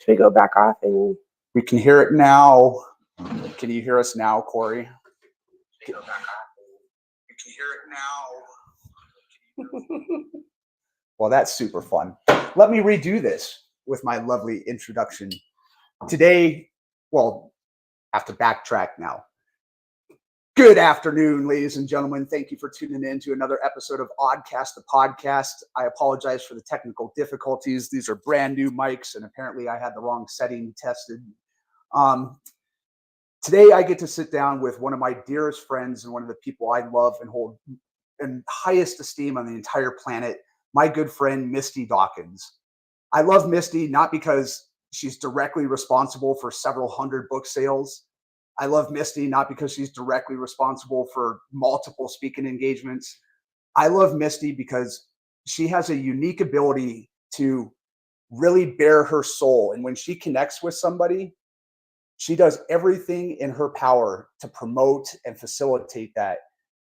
Should we go back off and We can hear it now. Can you hear us now, Corey? We can hear it now. Well, that's super fun. Let me redo this with my lovely introduction. Today, well, I have to backtrack now. Good afternoon, ladies and gentlemen. Thank you for tuning in to another episode of Oddcast, the podcast. I apologize for the technical difficulties. These are brand new mics, and apparently I had the wrong setting tested. Today, I get to sit down with one of my dearest friends and one of the people I love and hold in highest esteem on the entire planet, my good friend, Misty Dockins. I love Misty not because she's directly responsible for several hundred book sales. I love Misty not because she's directly responsible for multiple speaking engagements. I love Misty because she has a unique ability to really bare her soul. And when she connects with somebody, she does everything in her power to promote and facilitate that.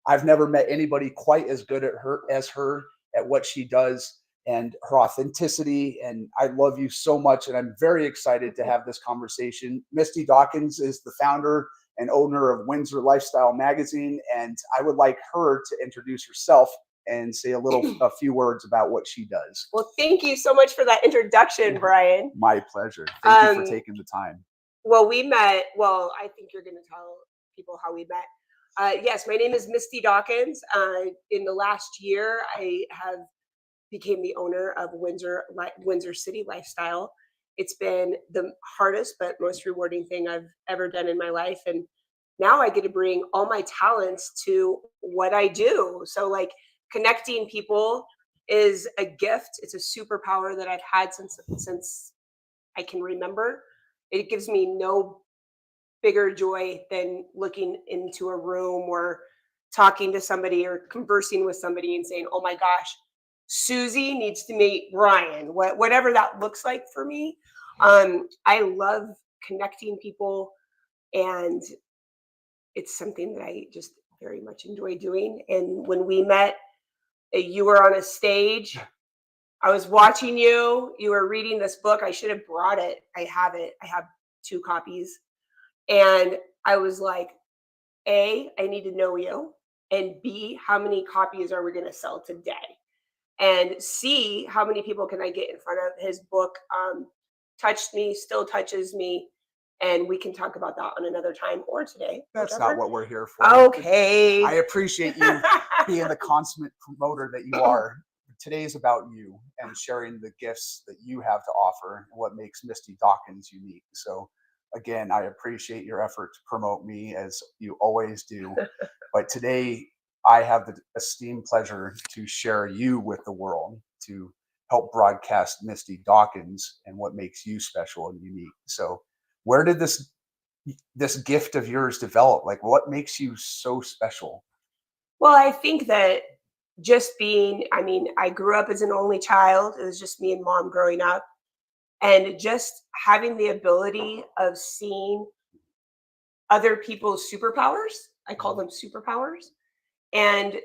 I've never met anybody quite as good as her at what she does and her authenticity. And I love you so much. And I'm very excited to have this conversation. Misty Dockins is the founder and owner of Windsor Lifestyle Magazine. And I would like her to introduce herself and say a few words about what she does. Well, thank you so much for that introduction, Brian. My pleasure. Thank you for taking the time. Well, we met, I think you're going to tell people how we met. Yes, my name is Misty Dockins. In the last year, I have became the owner of Windsor City Lifestyle. It's been the hardest but most rewarding thing I've ever done in my life. And now I get to bring all my talents to what I do. So like connecting people is a gift. It's a superpower that I've had since I can remember. It gives me no bigger joy than looking into a room or talking to somebody or conversing with somebody and saying, oh my gosh, Susie needs to meet Brian, whatever that looks like for me. I love connecting people, and it's something that I just very much enjoy doing. And when we met, you were on a stage. I was watching you. You were reading this book. I should have brought it. I have it. I have 2 copies. And I was like, A, I need to know you. And B, how many copies are we going to sell today? And C, how many people can I get in front of? His book touched me, still touches me. And we can talk about that on another time or today. That's not what we're here for. Okay. I appreciate you being the consummate promoter that you are. Today is about you and sharing the gifts that you have to offer and what makes Misty Dockins unique. So again, I appreciate your effort to promote me as you always do. But today I have the esteemed pleasure to share you with the world, to help broadcast Misty Dockins and what makes you special and unique. So where did this gift of yours develop? Like, what makes you so special? Well, I think that I grew up as an only child. It was just me and mom growing up. And just having the ability of seeing other people's superpowers, I call them superpowers, and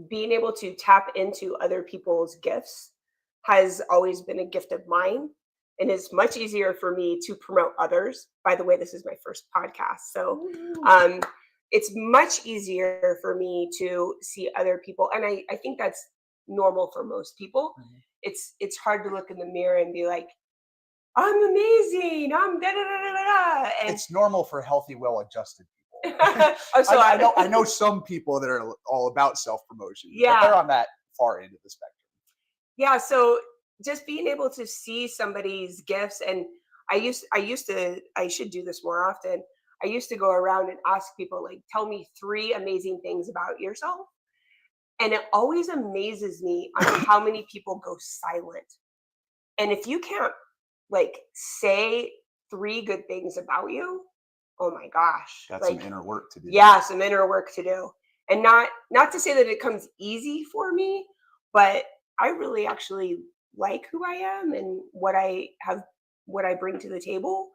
being able to tap into other people's gifts has always been a gift of mine. And it's much easier for me to promote others. By the way, this is my first podcast. So it's much easier for me to see other people. And I think that's normal for most people. Mm-hmm. It's hard to look in the mirror and be like, I'm amazing. I'm da da da da da. And it's normal for healthy, well-adjusted people. I know some people that are all about self-promotion. Yeah. But they're on that far end of the spectrum. Yeah. So just being able to see somebody's gifts, and I should do this more often. I used to go around and ask people, like, tell me 3 amazing things about yourself. And it always amazes me on how many people go silent. And if you can't like say 3 good things about you, oh my gosh. That's some inner work to do. Yeah, some inner work to do. And not to say that it comes easy for me, but I really actually like who I am and what I bring to the table.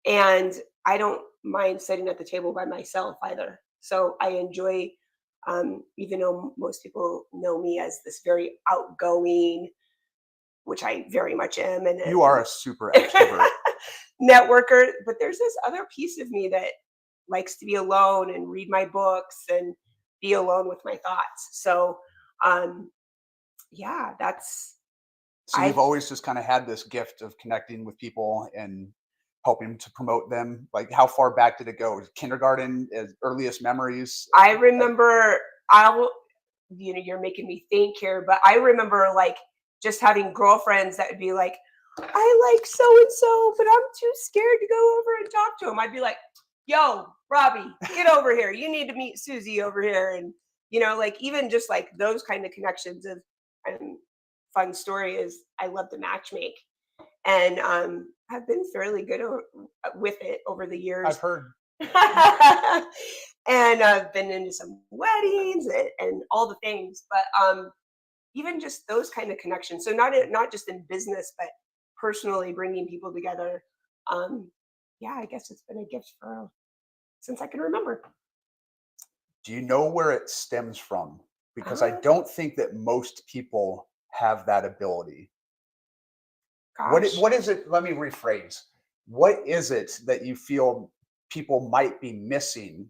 And I don't mind sitting at the table by myself either. So I enjoy, even though most people know me as this very outgoing, which I very much am. And You are a super extrovert. networker, but there's this other piece of me that likes to be alone and read my books and be alone with my thoughts. So, yeah, that's So I you've always just kind of had this gift of connecting with people and helping to promote them. Like, how far back did it go? Kindergarten, as earliest memories? I remember I'll you're making me think here, but I remember like just having girlfriends that would be like, I like so and so, but I'm too scared to go over and talk to him. I'd be like, yo, Robbie, get over here. You need to meet Susie over here. And, like even just like those kind of connections of and fun story is I love to match make and have been fairly good with it over the years. I've heard. And I've been into some weddings and all the things, but even just those kind of connections. So not just in business, but personally bringing people together. Yeah, I guess it's been a gift for since I can remember. Do you know where it stems from? Because I don't think that most people have that ability. Gosh, What is it? Let me rephrase. What is it that you feel people might be missing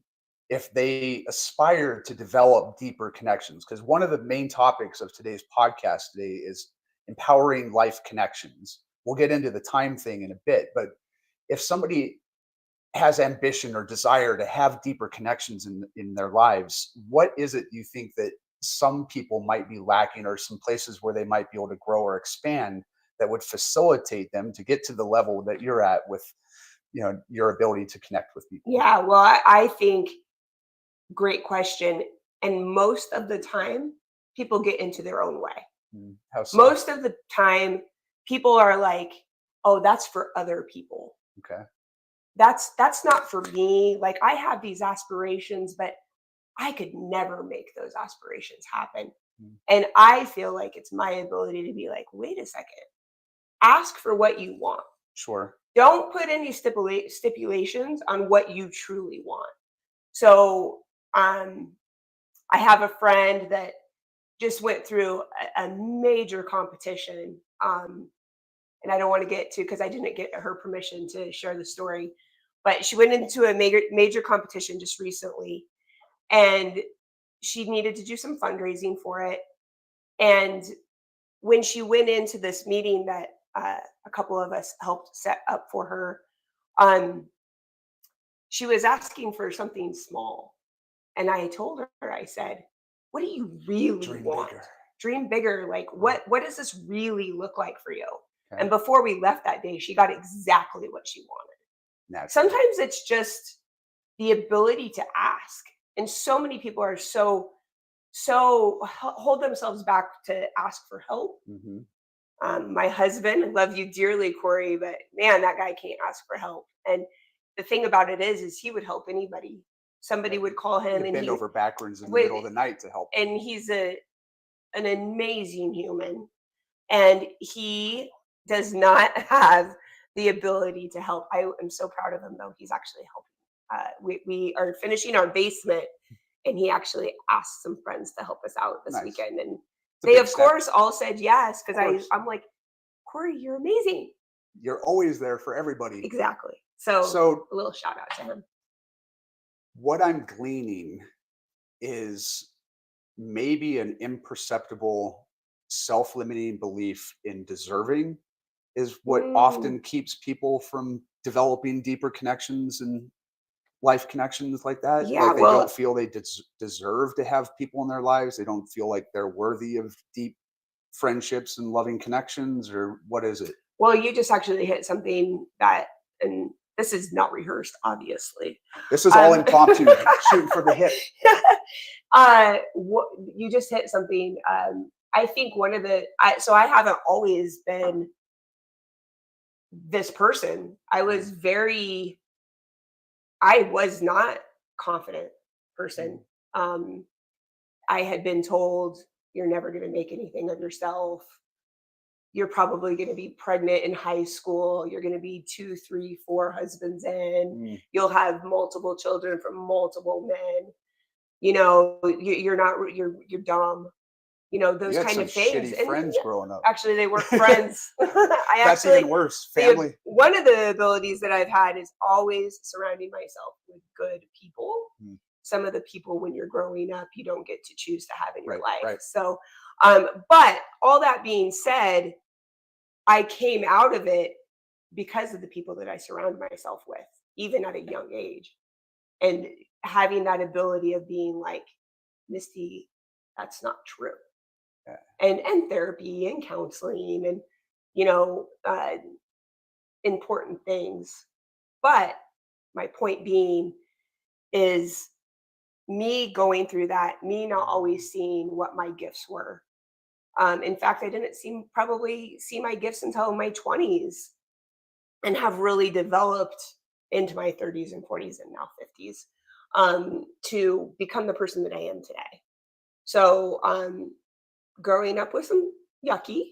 if they aspire to develop deeper connections? Because one of the main topics of today's podcast today is empowering life connections. We'll get into the time thing in a bit, but if somebody has ambition or desire to have deeper connections in their lives, what is it you think that some people might be lacking, or some places where they might be able to grow or expand that would facilitate them to get to the level that you're at with your ability to connect with people? yeah. Well, I think great question. And most of the time, people get into their own way. How so? Most of the time, people are like, "Oh, that's for other people. Okay. That's not for me. Like I have these aspirations, but I could never make those aspirations happen." Mm. And I feel like it's my ability to be like, "Wait a second. Ask for what you want. Sure. Don't put any stipulations on what you truly want." So, I have a friend that just went through a major competition. And I don't want to get to because I didn't get her permission to share the story, but she went into a major competition just recently, and she needed to do some fundraising for it. And when she went into this meeting that a couple of us helped set up for her, um, she was asking for something small. And I told her, I said, "What do you really Dream want? bigger. Dream bigger. Like, what does this really look like for you?" Okay. And before we left that day, she got exactly what she wanted. Naturally. Sometimes it's just the ability to ask. And so many people are so hold themselves back to ask for help. Mhm. My husband, I love you dearly, Corey, but man, that guy can't ask for help. And the thing about it is he would help anybody. Somebody would call him and Bend he over backwards in the would, middle of the night to help. and he's an amazing human. And he does not have the ability to help. I am so proud of him, though. He's actually helping. We are finishing our basement, and he actually asked some friends to help us out this Nice. weekend. And It's a they, big of step. course, all said yes because course. I'm like, "Corey, you're amazing." You're always there for everybody. Exactly. So So a little shout out to him. what I'm gleaning is maybe an imperceptible self-limiting belief in deserving is what often keeps people from developing deeper connections and life connections like that. Yeah, Like they well, don't feel they deserve to have people in their lives. They don't feel like they're worthy of deep friendships and loving connections, or what is it? well, you just actually hit something that, and this is not rehearsed, obviously. This is all impromptu, shooting for the hip. What you just hit something. I think one of so I haven't always been this person. I was not confident person. I had been told you're never going to make anything of yourself. You're probably going to be pregnant in high school. You're going to be 2, 3, 4 husbands in. You'll have multiple children from multiple men. You're not, you're dumb. those You had kind some of things. shitty And friends growing up. actually, they weren't friends. I That's actually, even worse. Family. one of the abilities that I've had is always surrounding myself with good people. Mm. Some of the people when you're growing up, you don't get to choose to have in your life. Right. So, but all that being said, I came out of it because of the people that I surround myself with, even at a young age. And having that ability of being like, Misty, that's not true. Yeah. And therapy and counseling and, important things. But my point being is me going through that, me not always seeing what my gifts were. In fact, I didn't probably see my gifts until my 20s and have really developed into my 30s and 40s and now 50s to become the person that I am today. So growing up was some yucky,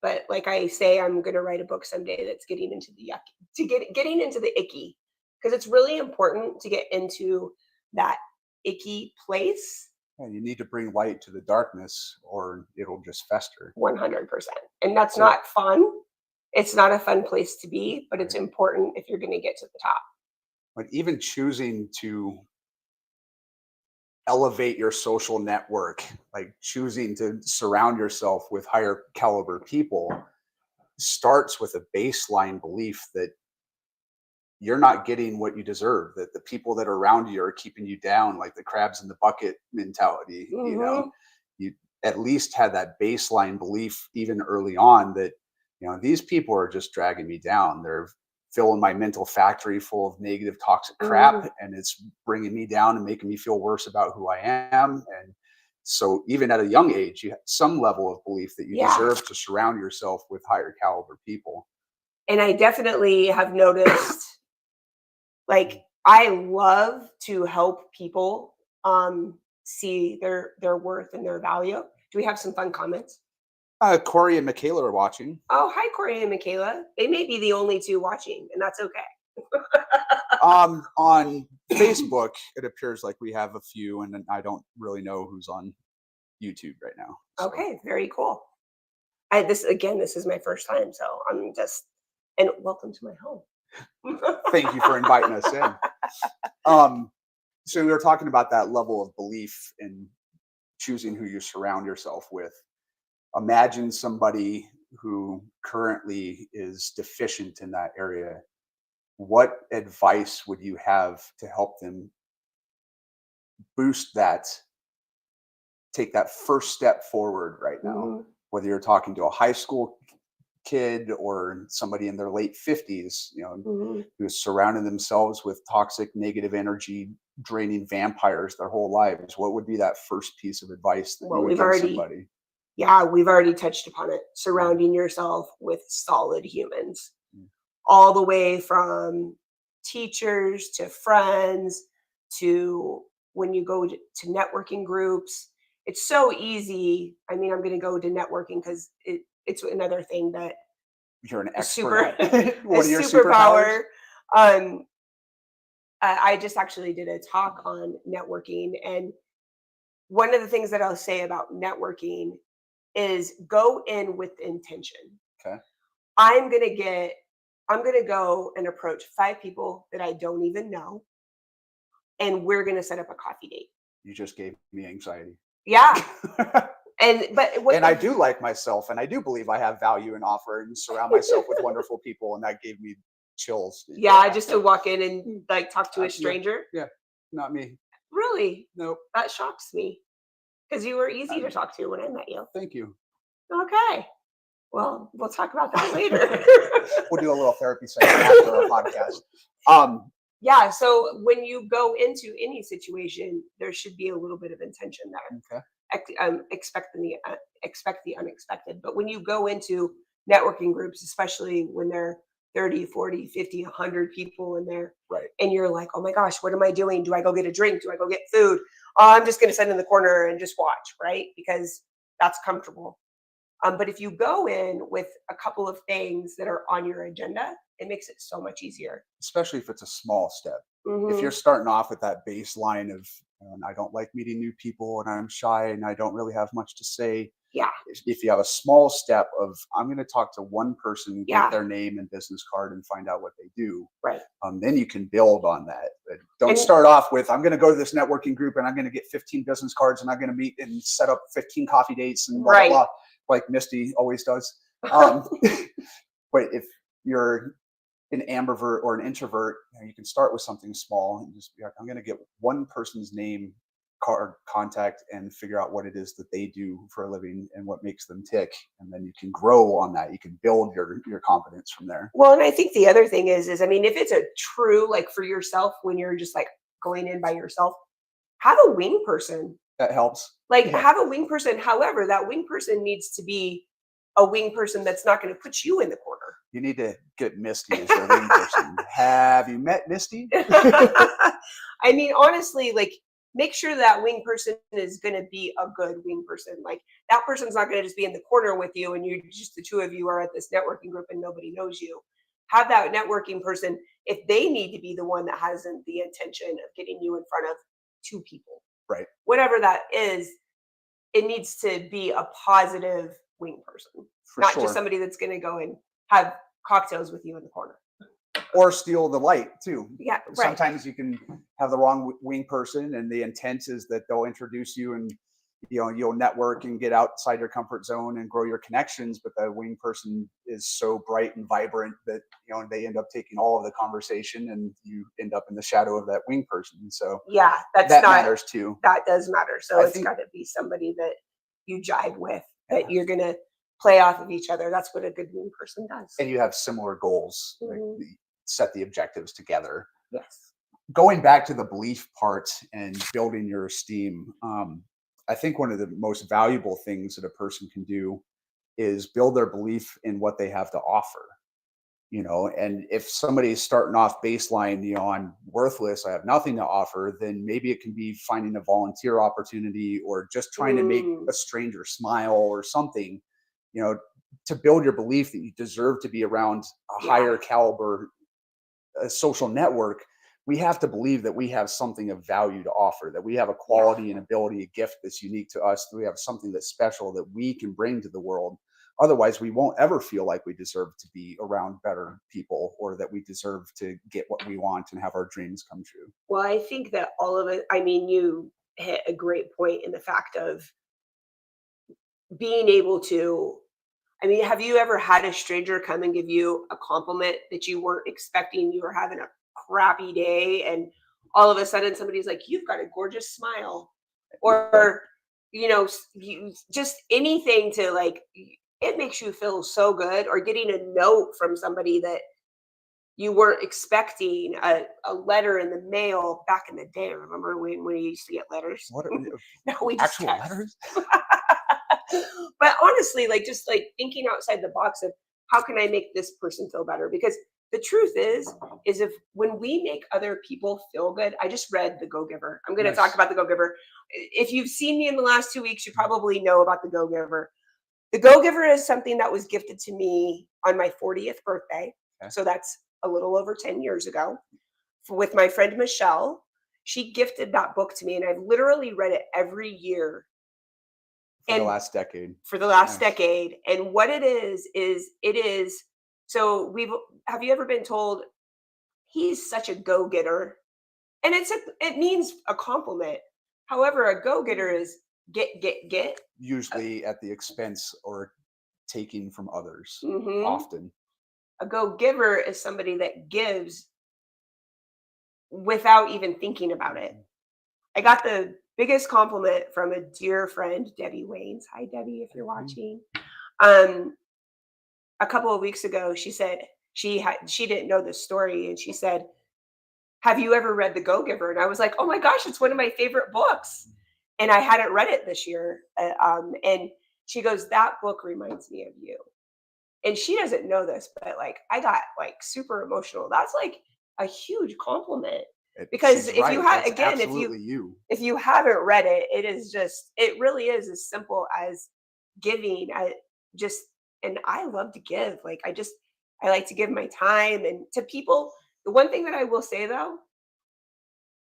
but like I say, I'm going to write a book someday that's getting into the yucky, getting into the icky, because it's really important to get into that icky place. And you need to bring light to the darkness or it'll just fester. 100%. And that's So- not fun. It's not a fun place to be, but it's important if you're going to get to the top. But even choosing to elevate your social network, like choosing to surround yourself with higher caliber people, starts with a baseline belief that you're not getting what you deserve, that the people that are around you are keeping you down, like the crabs in the bucket mentality. You at least had that baseline belief even early on that these people are just dragging me down. They're filling my mental factory full of negative, toxic crap, and it's bringing me down and making me feel worse about who I am. And so even at a young age, you have some level of belief that you deserve to surround yourself with higher caliber people. And I definitely have noticed, like, I love to help people see their worth and their value. Do we have some fun comments? Corey and Michaela are watching. Oh, hi, Corey and Michaela. They may be the only two watching, and that's okay. On Facebook, it appears like we have a few, and I don't really know who's on YouTube right now. So. Okay, very cool. This is my first time, so I'm just, and welcome to my home. Thank you for inviting us in. So we were talking about that level of belief in choosing who you surround yourself with. Imagine somebody who currently is deficient in that area. What advice would you have to help them boost that, take that first step forward right now? Whether you're talking to a high school kid or somebody in their late 50s, who's surrounded themselves with toxic, negative energy, draining vampires their whole lives, what would be that first piece of advice that you would give somebody? Yeah, we've already touched upon it. Surrounding yourself with solid humans, all the way from teachers to friends to when you go to networking groups. It's so easy. I mean, I'm going to go to networking because it's another thing that you're an expert at. What are your superpower. I just actually did a talk on networking, and one of the things that I'll say about networking is go in with intention. Okay. I'm going to go and approach 5 people that I don't even know, and we're going to set up a coffee date. You just gave me anxiety. Yeah. And I do like myself, and I do believe I have value and offer, and surround myself with wonderful people, and that gave me chills. Yeah, just to walk in and like talk to a stranger. Yeah, not me. Really? Nope. That shocks me because you were easy to talk to when I met you. Thank you. Okay. Well, we'll talk about that later. We'll do a little therapy session after our podcast. Yeah. So when you go into any situation, there should be a little bit of intention there. Okay. Expect the unexpected. But when you go into networking groups, especially when they're 30, 40, 50, 100 people in there, right? And you're like, oh my gosh, what am I doing? Do I go get a drink? Do I go get food? Oh, I'm just going to sit in the corner and just watch, right? Because that's comfortable. But if you go in with a couple of things that are on your agenda, it makes it so much easier. Especially if it's a small step. If you're starting off with that baseline of and I don't like meeting new people, and I'm shy, and I don't really have much to say. Yeah. If you have a small step of, I'm going to talk to one person, Yeah. get their name and business card, and find out what they do. Right. Then you can build on that. But don't And- start off with, I'm going to go to this networking group and I'm going to get 15 business cards and I'm going to meet and set up 15 coffee dates and blah, Right. blah, blah, like Misty always does. But if you're an ambivert or an introvert, you can start with something small and just be like, I'm going to get one person's name, card, contact, and figure out what it is that they do for a living and what makes them tick. And then you can grow on that. You can build your confidence from there. Well, and I think the other thing is, I mean, if it's a true, like for yourself, when you're just like going in by yourself, have a wing person. That helps. Like Yeah. have a wing person. However, that wing person needs to be a wing person that's not going to put you in the corner. You need to get Misty as your wing person. Have you met Misty? I mean, honestly, like make sure that wing person is going to be a good wing person. Like that person's not going to just be in the corner with you and you just the two of you are at this networking group and nobody knows you. Have that networking person if they need to be the one that has the intention of getting you in front of two people. Right. Whatever that is, it needs to be a positive wing person, For not sure. just somebody that's going to go and have cocktails with you in the corner. Or steal the light too. Yeah, right. Sometimes you can have the wrong wing person and the intent is that they'll introduce you and you'll network and get outside your comfort zone and grow your connections, but the wing person is so bright and vibrant that they end up taking all of the conversation and you end up in the shadow of that wing person. So yeah, that matters too. That does matter. So it's got to be somebody that you jive with, that you're going to play off of each other. That's what a good wing person does. And you have similar goals. Mhm. Like, set the objectives together. Yes. Going back to the belief part and building your esteem, I think one of the most valuable things that a person can do is build their belief in what they have to offer. And if somebody's starting off baseline, I'm worthless, I have nothing to offer, then maybe it can be finding a volunteer opportunity or just trying to make a stranger smile or something, to build your belief that you deserve to be around a higher caliber social network. We have to believe that we have something of value to offer, that we have a quality and ability, a gift that's unique to us, that we have something that's special that we can bring to the world. Otherwise, we won't ever feel like we deserve to be around better people or that we deserve to get what we want and have our dreams come true. Well, I think that all of it, I mean, you hit a great point in the fact of being able to, I mean, have you ever had a stranger come and give you a compliment that you weren't expecting? You were having a crappy day and all of a sudden somebody's like, you've got a gorgeous smile, or you just anything to like, it makes you feel so good. Or getting a note from somebody that you weren't expecting, a letter in the mail back in the day. Remember when we used to get letters? What No, we just actual text. letters? But honestly, like just like thinking outside the box of how can I make this person feel better? Because the truth is if when we make other people feel good, I just read The Go-Giver. I'm going to talk about The Go-Giver. If you've seen me in the last 2 weeks, you probably know about The Go-Giver. The Go-Giver is something that was gifted to me on my 40th birthday. Okay. So that's a little over 10 years ago with my friend Michelle. She gifted that book to me and I've literally read it every year. For the last decade. For the last decade. And what it is, so have you ever been told he's such a go-getter? And it means a compliment. However, a go-getter is get. Usually at the expense or taking from others, often. A go-giver is somebody that gives without even thinking about it. I got the biggest compliment from a dear friend, Debbie Waynes. Hi, Debbie, if you're watching. A couple of weeks ago, she said she didn't know this story, and she said, "Have you ever read The Go-Giver?" And I was like, "Oh my gosh, it's one of my favorite books." And I hadn't read it this year. And she goes, "That book reminds me of you." And she doesn't know this, but like I got like super emotional. That's like a huge compliment. Because if you have, again, if you haven't read it, it really is as simple as giving. And I love to give. Like I like to give my time and to people. The one thing that I will say though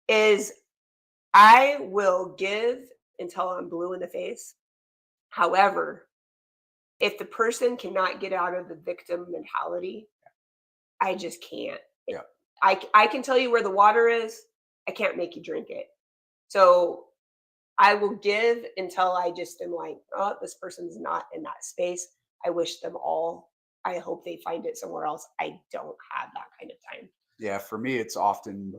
is I will give until I'm blue in the face. However, if the person cannot get out of the victim mentality, I just can't. Yeah. I can tell you where the water is. I can't make you drink it. So I will give until I just am like, oh, this person's not in that space. I wish them all. I hope they find it somewhere else. I don't have that kind of time. Yeah, for me, it's often,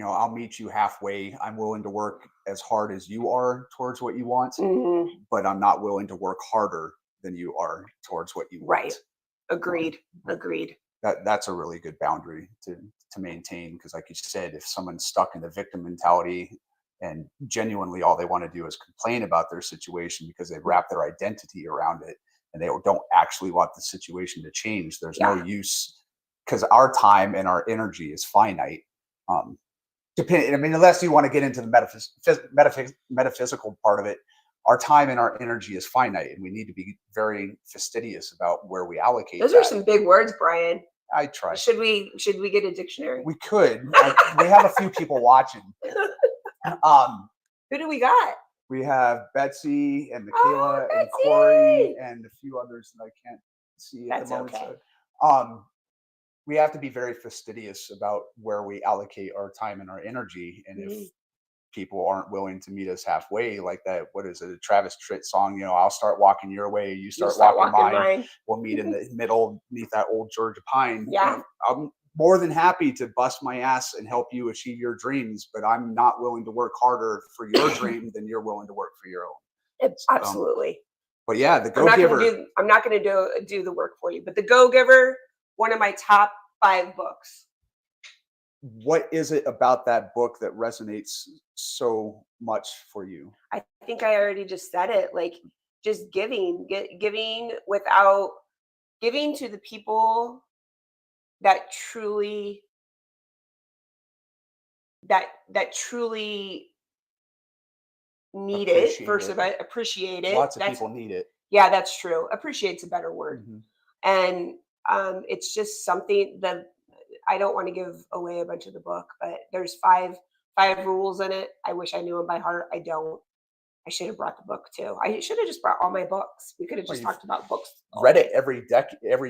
I'll meet you halfway. I'm willing to work as hard as you are towards what you want, Mhm. but I'm not willing to work harder than you are towards what you Right. want. Agreed. Agreed. That's a really good boundary to maintain, because, like you said, if someone's stuck in the victim mentality and genuinely all they want to do is complain about their situation because they wrap their identity around it and they don't actually want the situation to change, there's no Yeah. use, because our time and our energy is finite. Unless you want to get into the metaphysical part of it, our time and our energy is finite, and we need to be very fastidious about where we allocate Those are that. some big words, Brian. I try. Should we get a dictionary? We could. We have a few people watching. Who do we got? We have Betsy and Oh, Michaela and Betsy! Corey and a few others that I can't see at That's the moment. okay. So, we have to be very fastidious about where we allocate our time and our energy. And if Mhm. people aren't willing to meet us halfway, like that, what is it, a Travis Tritt song? I'll start walking your way, you You'll start start walking walking mine. mine. We'll meet in the middle, beneath that old Georgia pine. Yeah. I'm more than happy to bust my ass and help you achieve your dreams, but I'm not willing to work harder for your dream than you're willing to work for your own. Absolutely. But yeah, the I'm not Go-Giver. gonna do the work for you. But the Go-Giver, one of my top 5 books. What is it about that book that resonates so much for you? I think I already just said it. Like, just giving without giving to the people that truly truly need it. Appreciate First it. of all, appreciate it. Lots of That's people need it. Yeah, that's true. Appreciate's a better word. Mhm. And it's just something that I don't want to give away a bunch of the book, but there's five rules in it. I wish I knew them by heart. I don't. I should have brought the book too. I should have just brought all my books. We could have Well, just you've talked about books. all read it day. every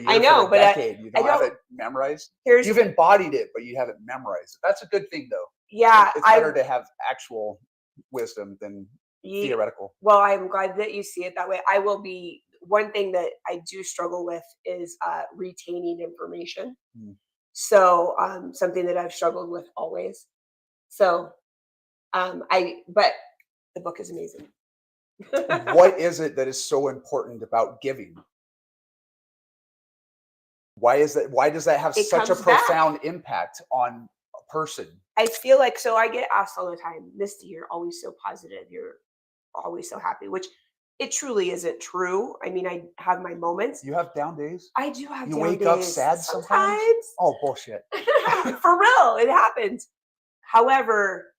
I year know, for a but decade. You I don't have don't. it memorized. Here's You've embodied it, but you haven't memorized it. That's a good thing, though. Yeah. It's better to have actual wisdom than theoretical. Well, I'm glad that you see it that way. I will be. One thing that I do struggle with is retaining information. Mm. So something that I've struggled with always. So but the book is amazing. What is it that is so important about giving? Why is that? Why does that have It such a comes back. profound impact on a person? I feel like, so I get asked all the time, Misty, you're always so positive. You're always so happy, which it truly isn't true. I mean, I have my moments. You have down days? I do have You down wake days. up sad sometimes? Oh, bullshit. For real, it happens. However,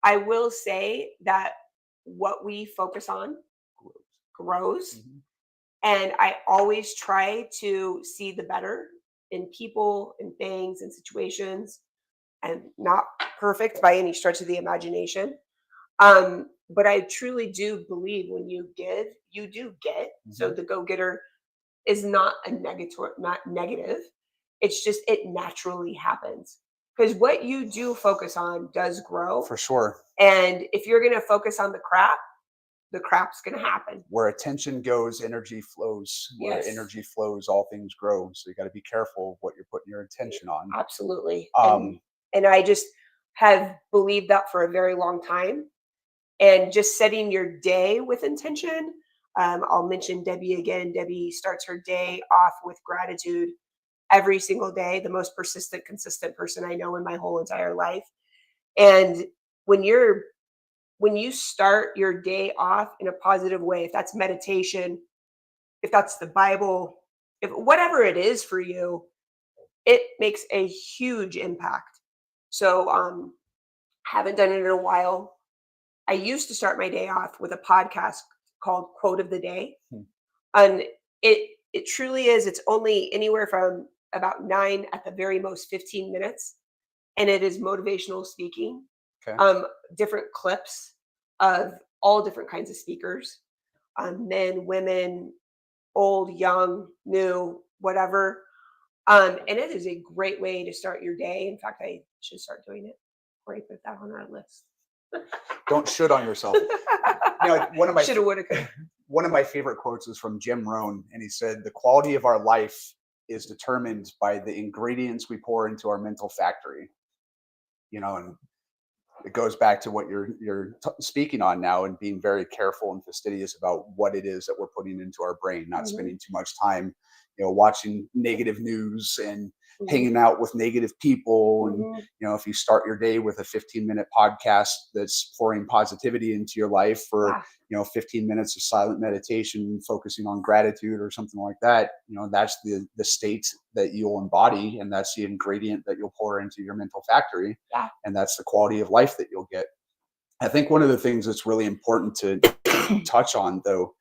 I will say that what we focus on grows. Mhm. And I always try to see the better in people and things and situations, and not perfect by any stretch of the imagination. But I truly do believe when you give, you do get. So Mhm. the go-getter is not not negative. It's just it naturally happens. Because what you do focus on does grow. For sure. And if you're gonna focus on the crap's gonna happen. Where attention goes, energy flows. Where Yes. energy flows, all things grow. So you got to be careful of what you're putting your attention on. Absolutely. Um, And I just have believed that for a very long time. And just setting your day with intention. I'll mention Debbie again. Debbie starts her day off with gratitude every single day, the most persistent, consistent person I know in my whole entire life. And when you start your day off in a positive way, if that's meditation, if that's the Bible, if whatever it is for you, it makes a huge impact. So haven't done it in a while. I used to start my day off with a podcast called Quote of the Day. Hmm. And it truly is, it's only anywhere from about 9 at the very most 15 minutes. And it is motivational speaking. Okay. Different clips of all different kinds of speakers, men, women, old, young, new, whatever. And it is a great way to start your day. In fact, I should start doing it. Great, put that on our list. Don't should on yourself. You know, Shoulda, woulda, coulda. one of my favorite quotes is from Jim Rohn, and he said, "The quality of our life is determined by the ingredients we pour into our mental factory." You know, and it goes back to what you're speaking on now, and being very careful and fastidious about what it is that we're putting into our brain, not spending too much time, you know, watching negative news and hanging out with negative people. And you know, if you start your day with a 15-minute podcast that's pouring positivity into your life, for you know, 15 minutes of silent meditation focusing on gratitude or something like that, you know, that's the state that you'll embody, and that's the ingredient that you'll pour into your mental factory, and that's the quality of life that you'll get. I think one of the things that's really important to touch on, though,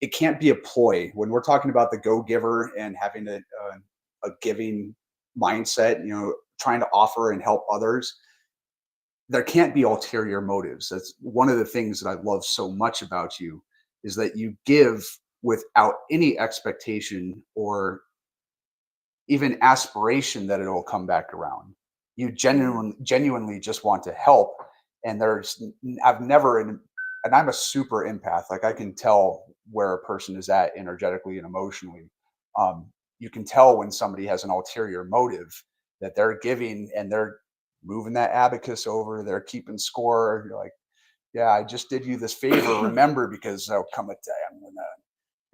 it can't be a ploy when we're talking about the go-giver and having a giving mindset, you know, trying to offer and help others. There can't be ulterior motives. That's one of the things that I love so much about you, is that you give without any expectation or even aspiration that it'll come back around. You genuinely just want to help. And I've never, and I'm a super empath. Like, I can tell where a person is at energetically and emotionally. You can tell when somebody has an ulterior motive, that they're giving and they're moving that abacus over, they're keeping score. You're like, yeah, I just did you this favor. Remember, because there'll come a day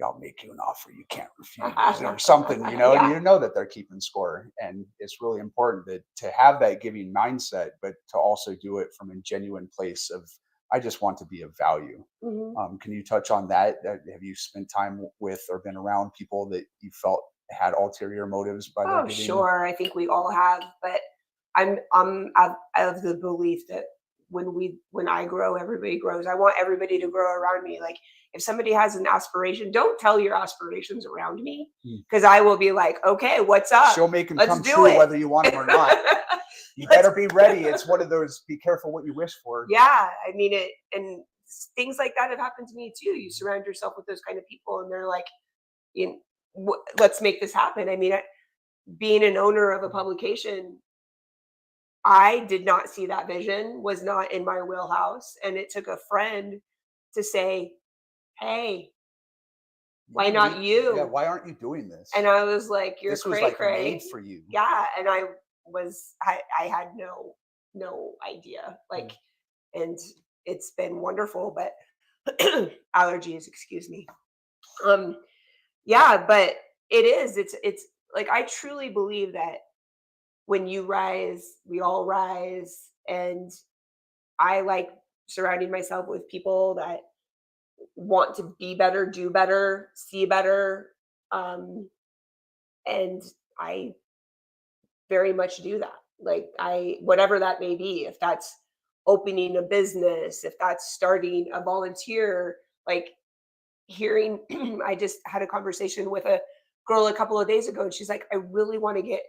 I'll make you an offer you can't refuse, or something, you know, and you know that they're keeping score. And it's really important to have that giving mindset, but to also do it from a genuine place of, I just want to be of value. Can you touch on that? Have you spent time with or been around people that you felt had ulterior motives by their giving? Sure. I think we all have, but I'm of the belief that when I grow, everybody grows. I want everybody to grow around me. Like, if somebody has an aspiration, don't tell your aspirations around me, because I will be like, okay, what's up? She'll make them come true whether you want them or not. You better be ready. It's one of those, be careful what you wish for. Yeah, I mean it, and things like that have happened to me too. You surround yourself with those kind of people, and they're like, you know, let's make this happen. I mean, being an owner of a publication, I did not see that vision, was not in my wheelhouse. And it took a friend to say, hey, why not you? Yeah, why aren't you doing this? And I was like, you're this was cray like cray. made for you. Yeah. And I had no idea. Like, and it's been wonderful, but allergies, excuse me. Yeah, but it's like, I truly believe that when you rise, we all rise. And I like surrounding myself with people that want to be better, do better, see better. And I very much do that. Like, whatever that may be, if that's opening a business, if that's starting a volunteer, like, hearing, I just had a conversation with a girl a couple of days ago, and she's like, I really want to get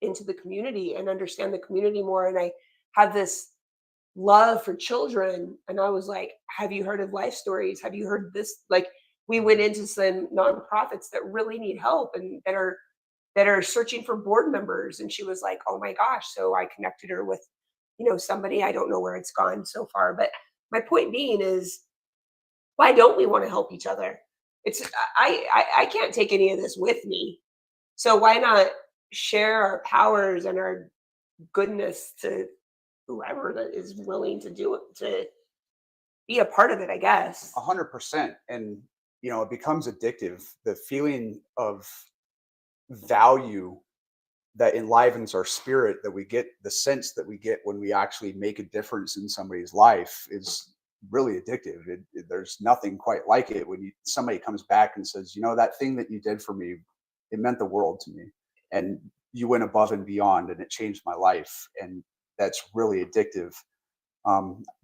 into the community and understand the community more. And I have this love for children. And I was like, have you heard of Life Stories? Have you heard this? Like, we went into some nonprofits that really need help and that are searching for board members. And she was like, oh my gosh. So I connected her with, somebody. I don't know where it's gone so far, but my point being is, why don't we want to help each other? It's I can't take any of this with me. So why not share our powers and our goodness to whoever that is willing to do it, to be a part of it, I guess. 100%. And, you know, it becomes addictive. The feeling of value that enlivens our spirit, that we get, the sense that we get when we actually make a difference in somebody's life, is really addictive. There's nothing quite like it when somebody comes back and says, you know, that thing that you did for me, it meant the world to me. And you went above and beyond, and it changed my life. And that's really addictive.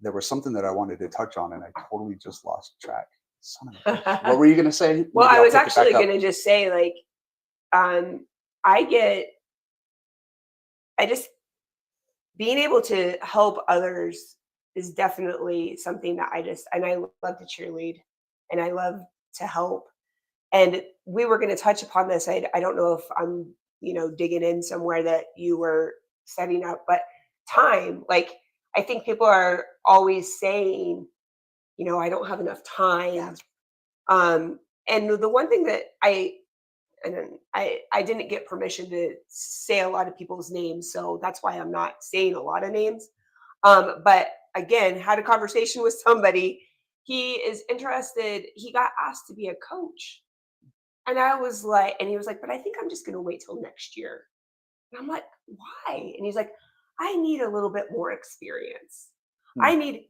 There was something that I wanted to touch on, and I totally just lost track. Son of a bitch. What were you going to say? Well, I was actually going to just say, like, I just being able to help others is definitely something that and I love to cheerlead and I love to help. And we were going to touch upon this. I don't know if I'm, digging in somewhere that you were setting up, but time, like, I think people are always saying, I don't have enough time. Um, and the one thing that I didn't get permission to say a lot of people's names, so that's why I'm not saying a lot of names. But again, had a conversation with somebody. He is interested. He got asked to be a coach, and I was like, and he was like, but I think I'm just going to wait till next year. And I'm like, why? And he's like, I need a little bit more experience. Hmm. I need.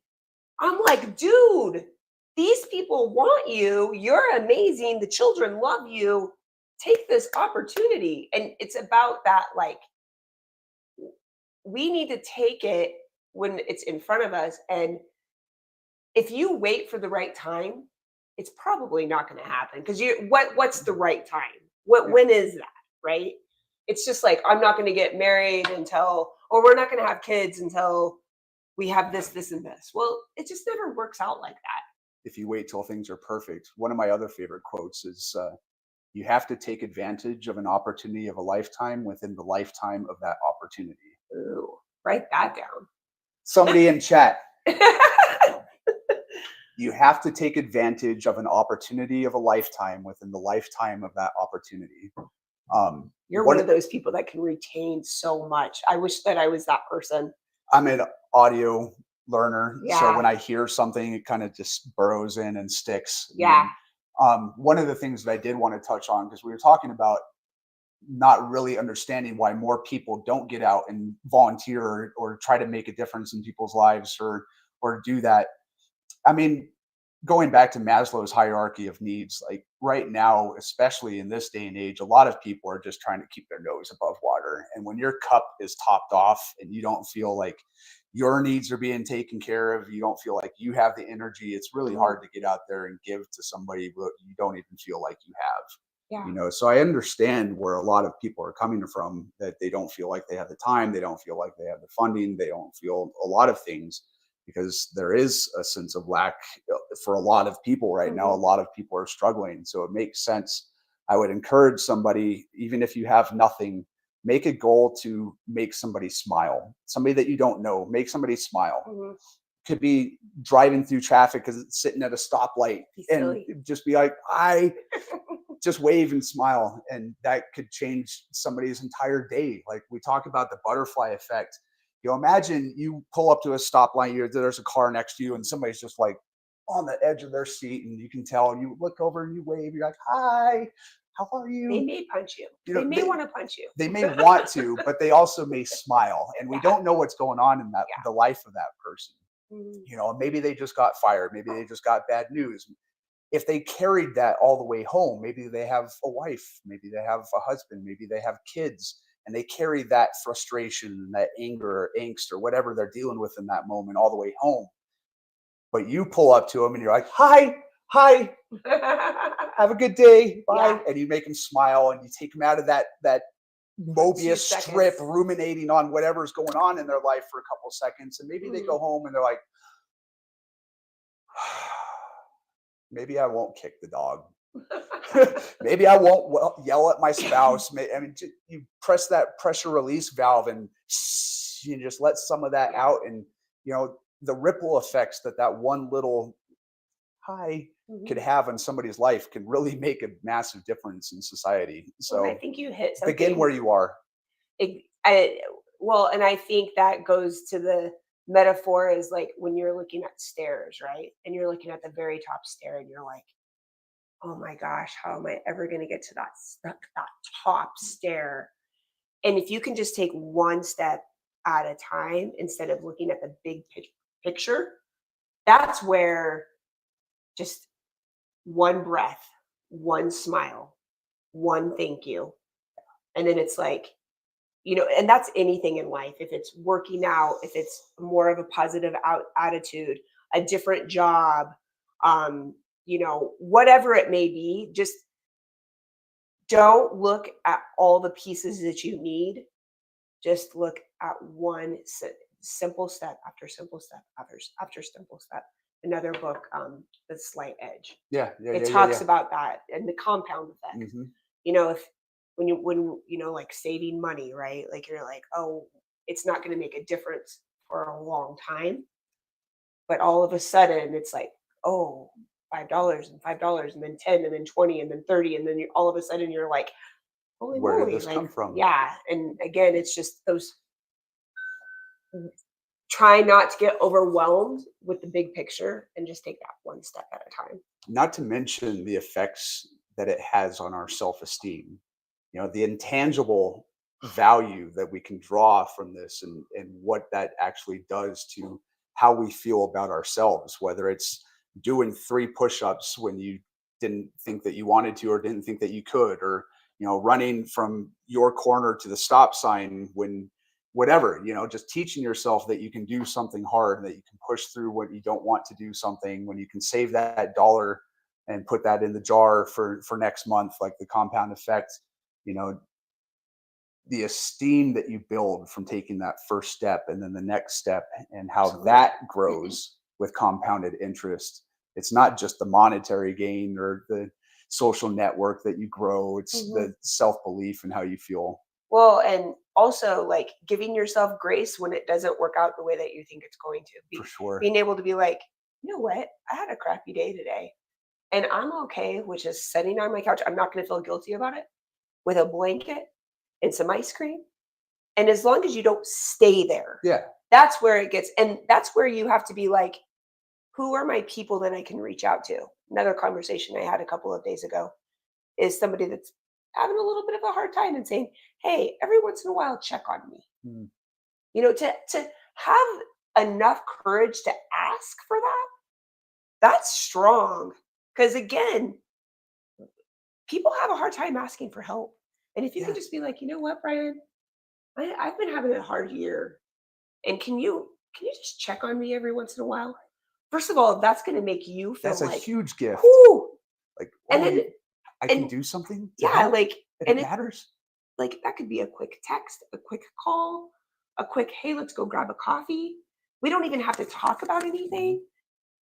I'm like, dude, these people want you. You're amazing. The children love you. Take this opportunity. And it's about that, like, we need to take it when it's in front of us. And if you wait for the right time, it's probably not going to happen. Because what's the right time? Yeah. When is that? Right? It's just like, I'm not going to get married until, or we're not going to have kids until we have this, this, and this. Well, it just never works out like that. If you wait till things are perfect. One of my other favorite quotes is, you have to take advantage of an opportunity of a lifetime within the lifetime of that opportunity. Ooh, write that down. Somebody in chat, you have to take advantage of an opportunity of a lifetime within the lifetime of that opportunity. You're one of those people that can retain so much. I wish that I was that person. I'm an audio learner, so Yeah. when I hear something, it kind of just burrows in and sticks. Yeah. One of the things that I did want to touch on, because we were talking about not really understanding why more people don't get out and volunteer or try to make a difference in people's lives or do that. I mean, going back to Maslow's hierarchy of needs, like right now, especially in this day and age, a lot of people are just trying to keep their nose above water. And when your cup is topped off and you don't feel like your needs are being taken care of, you don't feel like you have the energy, it's really hard to get out there and give to somebody what you don't even feel like you have. Yeah. So I understand where a lot of people are coming from, that they don't feel like they have the time, they don't feel like they have the funding, they don't feel a lot of things, because there is a sense of lack for a lot of people right now. A lot of people are struggling, so it makes sense. I would encourage somebody, even if you have nothing, make a goal to make somebody smile. Somebody that you don't know, make somebody smile. Could be driving through traffic because it's sitting at a stoplight, and just be like, I just wave and smile, and that could change somebody's entire day. Like we talk about the butterfly effect. Imagine you pull up to a stoplight, there's a car next to you, and somebody's just like on the edge of their seat, and you can tell, you look over and you wave, you're like, hi, how are you? They may punch you. They may want to punch you. They may want to, but they also may smile, and we don't know what's going on in the life of that person. Maybe they just got fired, maybe they just got bad news. If they carried that all the way home, maybe they have a wife, maybe they have a husband, maybe they have kids, and they carry that frustration and that anger or angst or whatever they're dealing with in that moment all the way home. But you pull up to them and you're like, hi, have a good day, bye. Yeah. And you make them smile, and you take them out of that Mobius strip, ruminating on whatever's going on in their life for a couple of seconds. And maybe they go home and they're like, maybe I won't kick the dog. Maybe I won't yell at my spouse. You press that pressure release valve, and you just let some of that out. And, the ripple effects that one little hi could have on somebody's life can really make a massive difference in society. So I think you hit something. Begin where you are. And I think that goes to the metaphor is like when you're looking at stairs, right? And you're looking at the very top stair, and you're like, oh my gosh, how am I ever going to get to that top stair? And if you can just take one step at a time instead of looking at the big picture, that's where just one breath, one smile, one thank you. And then it's like, and that's anything in life. If it's working out, if it's more of a positive attitude, a different job, whatever it may be, just don't look at all the pieces that you need. Just look at one simple step after simple step after simple step. Another book, The Slight Edge. Yeah. It talks about that and the compound effect. Hmm. You know, if when you know, like saving money, right? Like you're like, oh, it's not going to make a difference for a long time, but all of a sudden it's like, oh, $5 and $5 and then 10 and then 20 and then 30 and then all of a sudden you're like, holy Where did moly, this like, come from? yeah. And again, it's just those, try not to get overwhelmed with the big picture and just take that one step at a time. Not to mention the effects that it has on our self-esteem. You know, the intangible value that we can draw from this, and what that actually does to how we feel about ourselves, whether it's doing 3 push-ups when you didn't think that you wanted to or didn't think that you could, or running from your corner to the stop sign when whatever, just teaching yourself that you can do something hard, that you can push through when you don't want to do something, when you can save that dollar and put that in the jar for next month, like the compound effect. you know the esteem that you build from taking that first step and then the next step, and how Absolutely. that grows with compounded interest. It's not just the monetary gain or the social network that you grow, it's Mhm. the self-belief and how you feel. Well, and also like giving yourself grace when it doesn't work out the way that you think it's going to be. For sure. Being able to be like, you know what? I had a crappy day today. And I'm okay with just sitting on my couch. I'm not going to feel guilty about it, with a blanket and some ice cream. And as long as you don't stay there, Yeah. that's where it gets, and that's where you have to be like, who are my people that I can reach out to? Another conversation I had a couple of days ago is somebody that's having a little bit of a hard time and saying, hey, every once in a while, check on me. Mm. To have enough courage to ask for that, that's strong. Because again, people have a hard time asking for help. And if you can Yeah. just be like, you know what, Brian, I've been having a hard year. And can you just check on me every once in a while? First of all, that's gonna make you feel That's a like, huge gift. whoo. Like, And then I can and do something to yeah, help, like, and and it it matters. like that could be a quick text, a quick call, a quick, hey, let's go grab a coffee. We don't even have to talk about Mhm. anything.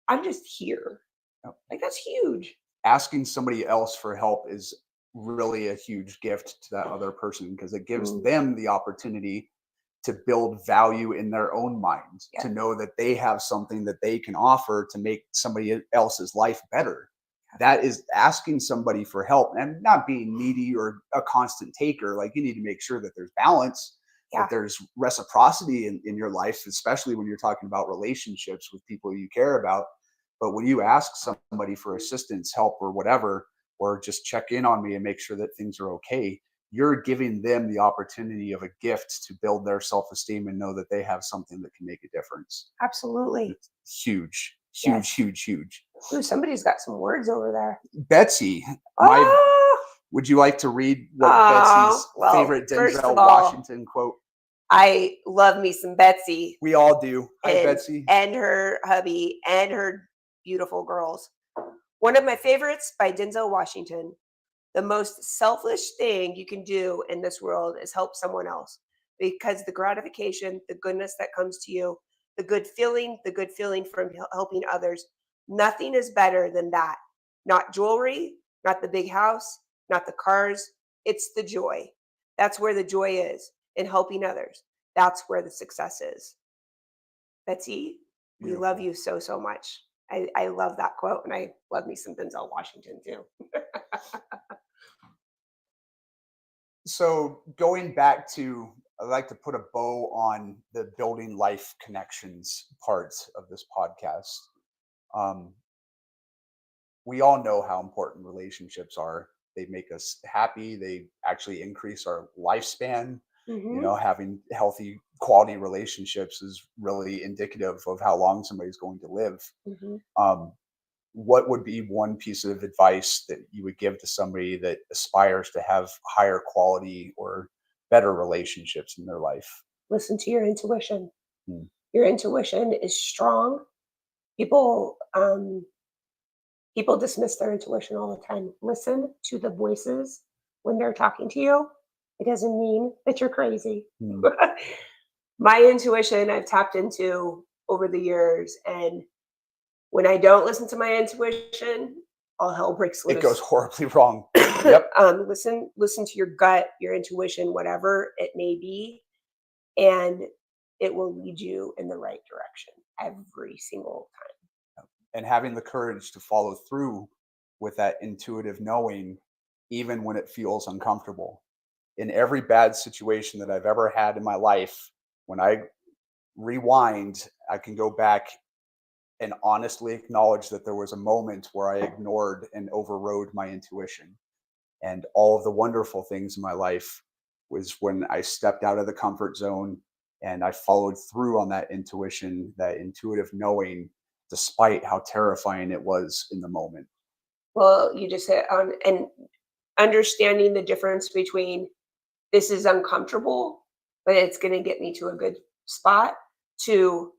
I'm just here. Yep. Like that's huge. Asking somebody else for help is really a huge gift to that other person, because it gives Mm, them the opportunity to build value in their own mind, yeah. to know that they have something that they can offer to make somebody else's life better. That is asking somebody for help, and not being needy or a constant taker. Like, you need to make sure that there's balance, that Yeah. there's reciprocity in your life, especially when you're talking about relationships with people you care about. But when you ask somebody for assistance, help, or whatever, or just check in on me and make sure that things are okay, you're giving them the opportunity of a gift to build their self-esteem and know that they have something that can make a difference. Absolutely. It's huge, huge, Yes. huge, huge. Ooh, somebody's got some words over there. Betsy, Oh, would you like to read what oh, Betsy's well, favorite first of Denzel all, Washington quote? I love me some Betsy We all do. Hi, and Betsy. her hubby and her beautiful girls. One of my favorites by Denzel Washington. The most selfish thing you can do in this world is help someone else, because the gratification, the goodness that comes to you, the good feeling from helping others, nothing is better than that. Not jewelry, not the big house, not the cars. It's the joy. That's where the joy is, in helping others. That's where the success is. Betsy, we love Beautiful. you so, so much. I love that quote, and I love me some Denzel Washington too. So going back to, I like to put a bow on the building life connections part of this podcast. Um, we all know how important relationships are. They make us happy. They actually increase our lifespan. Hmm. Having healthy quality relationships is really indicative of how long somebody's going to live. Hmm. Um, what would be one piece of advice that you would give to somebody that aspires to have higher quality or better relationships in their life? Listen to your intuition. Hmm. Your intuition is strong. People people dismiss their intuition all the time. Listen to the voices when they're talking to you. It doesn't mean that you're crazy. Hmm. My intuition I've tapped into over the years, and when I don't listen to my intuition, all hell breaks It goes loose. horribly wrong. Yep. Listen to your gut, your intuition, whatever it may be, and it will lead you in the right direction every single time. And having the courage to follow through with that intuitive knowing, even when it feels uncomfortable. In every bad situation that I've ever had in my life, when I rewind, I can go back and honestly acknowledge that there was a moment where I ignored and overrode my intuition. And all of the wonderful things in my life was when I stepped out of the comfort zone and I followed through on that intuition, that intuitive knowing, despite how terrifying it was in the moment. Well, you just hit on and understanding the difference between this is uncomfortable, but it's going to get me to a good spot, to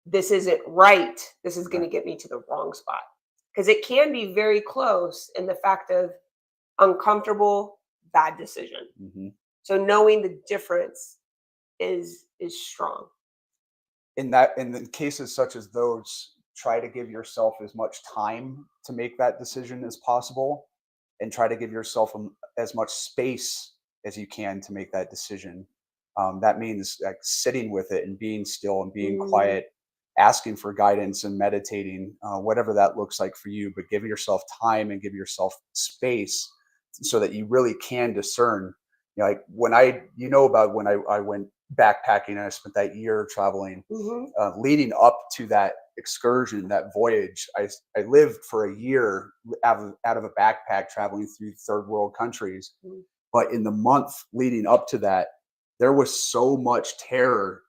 this isn't right. This is going to Right. get me to the wrong spot. Because it can be very close in the fact of uncomfortable, bad decision. Mhm. So knowing the difference is strong. In the cases such as those, try to give yourself as much time to make that decision as possible, and try to give yourself as much space as you can to make that decision. That means like sitting with it and being still and being Mm, quiet, asking for guidance and meditating, whatever that looks like for you. But give yourself time and give yourself space so that you really can discern. You know, like when about when I went backpacking and I spent that year traveling, mhm, leading up to that excursion, that voyage, I lived for a year out of a backpack traveling through third world countries. mm, But in the month leading up to that, there was so much terror.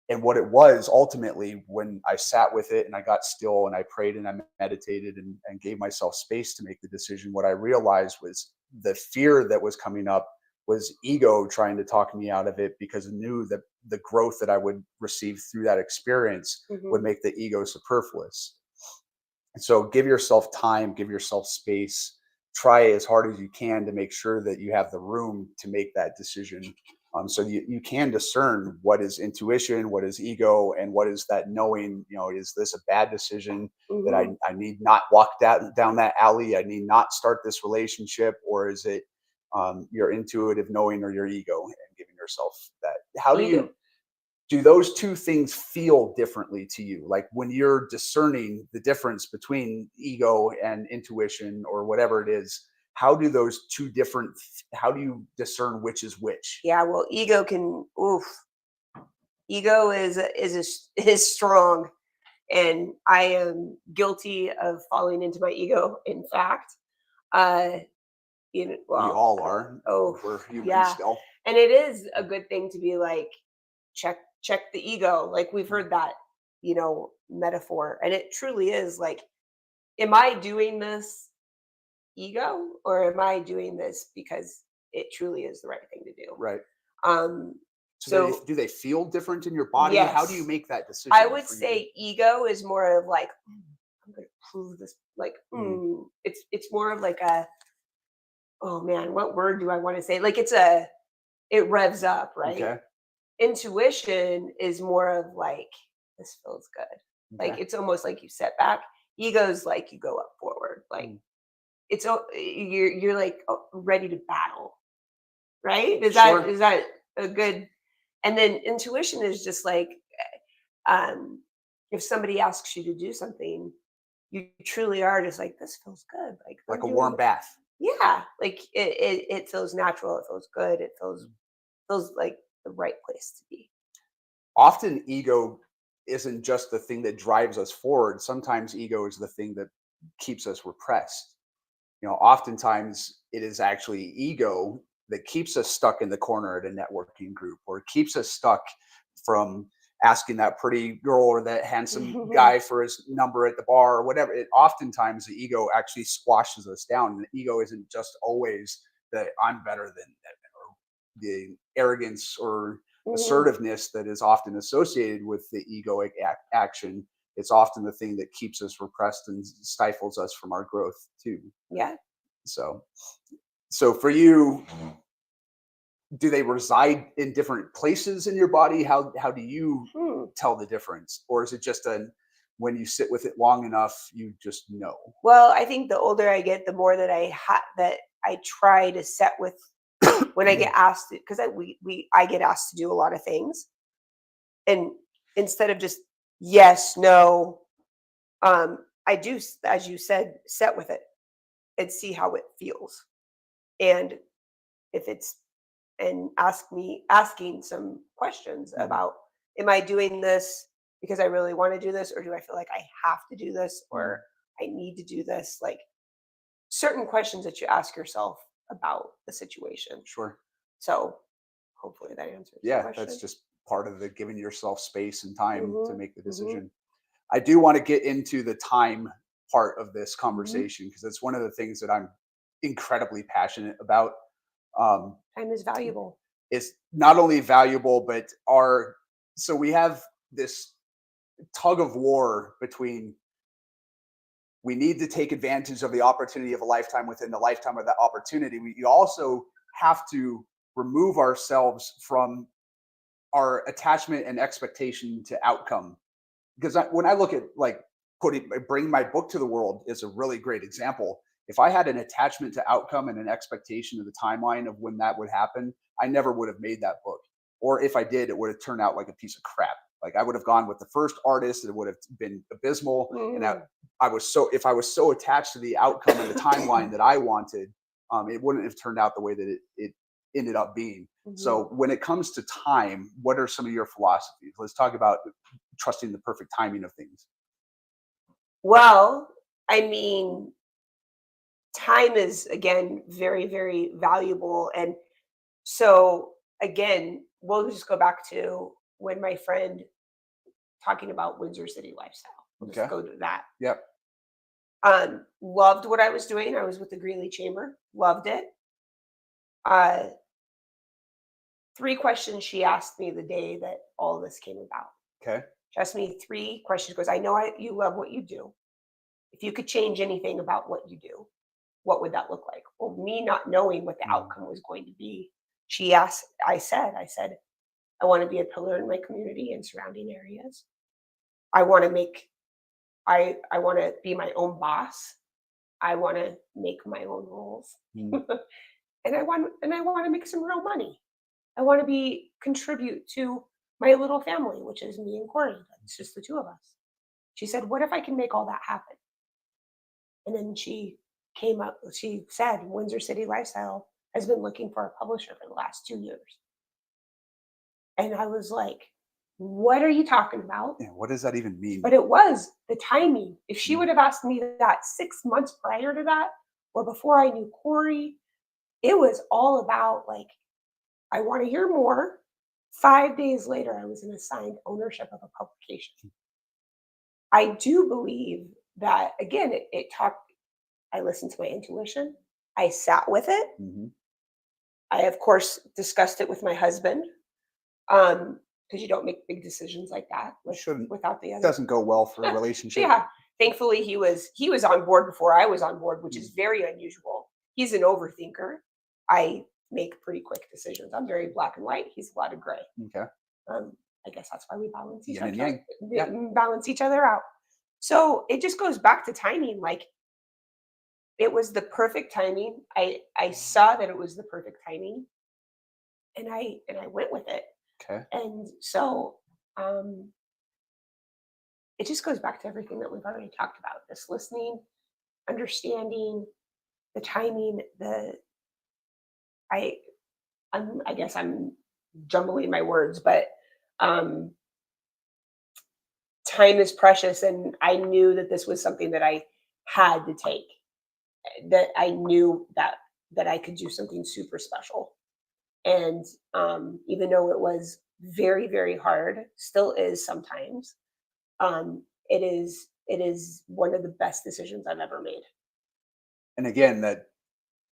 And what it was ultimately, when I sat with it and I got still and I prayed and I meditated and gave myself space to make the decision, what I realized was the fear that was coming up was ego trying to talk me out of it, because I knew that the growth that I would receive through that experience would mhm. make the ego superfluous. And so give yourself time, give yourself space, try as hard as you can to make sure that you have the room to make that decision. So you can discern what is intuition, what is ego, and what is that knowing, is this a bad decision that Mhm. I need not walk down that alley? I need not start this relationship, or is it your intuitive knowing or your ego and giving yourself that? How Ego. do those two things feel differently to you? Like when you're discerning the difference between ego and intuition or whatever it is, how do those two different, how do you discern which is which? Yeah, well, ego can oof. Ego is strong, and I am guilty of falling into my ego. In fact, uh, We well, all are. oh We're human yeah, still. and it is a good thing to be like check the ego. Like we've heard that, metaphor, and it truly is like, am I doing this ego, or am I doing this because it truly is the right thing to do? Right. Um, So so do they feel different in your body? How do you yes, make that I decision would for you? say ego is more of like, I'm gonna prove this. Like, Mm, it's more of like a, oh man, what word do I want to say? Like it revs up, right? okay. Intuition is more of like, this feels good. Like Okay. it's almost like you set back. Ego's like you go up forward. Like Mm, you're like ready to battle, right? Is that sure. is that a good? And then intuition is just like, um, if somebody asks you to do something, you truly are just like, this feels good. Like Like I'm a doing warm this. bath. Yeah, like it feels natural. It feels good. It Mm. feels like the right place to be. Often ego isn't just the thing that drives us forward. Sometimes ego is the thing that keeps us repressed. Oftentimes it is actually ego that keeps us stuck in the corner at a networking group, or keeps us stuck from asking that pretty girl or that handsome guy for his number at the bar or whatever. Oftentimes the ego actually squashes us down. And the ego isn't just always that I'm better than, or the arrogance or Mhm. assertiveness that is often associated with the egoic action. It's often the thing that keeps us repressed and stifles us from our growth too. Yeah. So, so for you, do they reside in different places in your body? How do you tell the difference? Or is it just when you sit with it long enough, you just know? Well, I think the older I get, the more that I try to set with when I get asked, because I get asked to do a lot of things, and instead of just yes, no, I do, as you said, set with it and see how it feels, and if it's and asking some questions Mhm. about, am I doing this because I really want to do this, or do I feel like I have to do this, or I need to do this? Like certain questions that you ask yourself about the situation. Sure. So hopefully that answers the Yeah, that's question. just part of the giving yourself space and time to Mhm. make the Mhm. decision. I do want to get into the time part of this Mhm. conversation because it's one of the things that I'm incredibly passionate about. Um, Time is valuable. it's not only valuable, but so we have this tug of war between we need to take advantage of the opportunity of a lifetime within the lifetime of that opportunity. We also have to remove ourselves from our attachment and expectation to outcome. Because when I look at like bringing my book to the world is a really great example. If I had an attachment to outcome and an expectation of the timeline of when that would happen, I never would have made that book. Or if I did, it would have turned out like a piece of crap. Like I would have gone with the first artist, it would have been abysmal. And Mm. if I was so attached to the outcome and the timeline that I wanted, it wouldn't have turned out the way that it ended up being. Mhm. So when it comes to time, what are some of your philosophies? Let's talk about trusting the perfect timing of things. Well, I mean, time is again very, very valuable. And so again, we'll just go back to when my friend talking about Windsor City lifestyle. We'll just Okay. go to that. Yep. Loved what I was doing. I was with the Greeley Chamber. Loved it. Uh, three questions she asked me the day that all of this came about. Okay. She asked me three questions. Goes, I know you love what you do. If you could change anything about what you do, what would that look like? Well, me not knowing what the Mm. outcome was going to be, she asked, I said, I want to be a pillar in my community and surrounding areas. I want to make, I want to be my own boss. I want to make my own rules. Mm. And I want to make some real money. I want to contribute to my little family, which is me and Corey. It's just the two of us. She said, what if I can make all that happen? And then she said, Windsor City Lifestyle has been looking for a publisher for the last 2 years. And I was like, what are you talking about? Yeah, what does that even mean? But it was the timing. If she Mm. would have asked me that 6 months prior to that, or before I knew Corey, it was all about like, I want to hear more. 5 days later, I was in assigned ownership of a publication. I do believe that, again, I listened to my intuition. I sat with it. Mhm. I, of course, discussed it with my husband, because you don't make big decisions like that Shouldn't without the other. doesn't go well for a relationship. Yeah, thankfully he was on board before I was on board, which Mm. is very unusual. He's an overthinker. I make pretty quick decisions. I'm very black and white. He's a lot of gray. Okay. I guess that's why we balance Yin and yang. balance each other out. So it just goes back to timing. Like it was the perfect timing. I saw that it was the perfect timing, and I went with it. Okay. And so it just goes back to everything that we've already talked about: this listening, understanding, the timing. I I guess I'm jumbling my words, but um, time is precious, and I knew that this was something that I had to take. That I knew that I could do something super special, and even though it was very, very hard, still is sometimes. It is one of the best decisions I've ever made. And again, that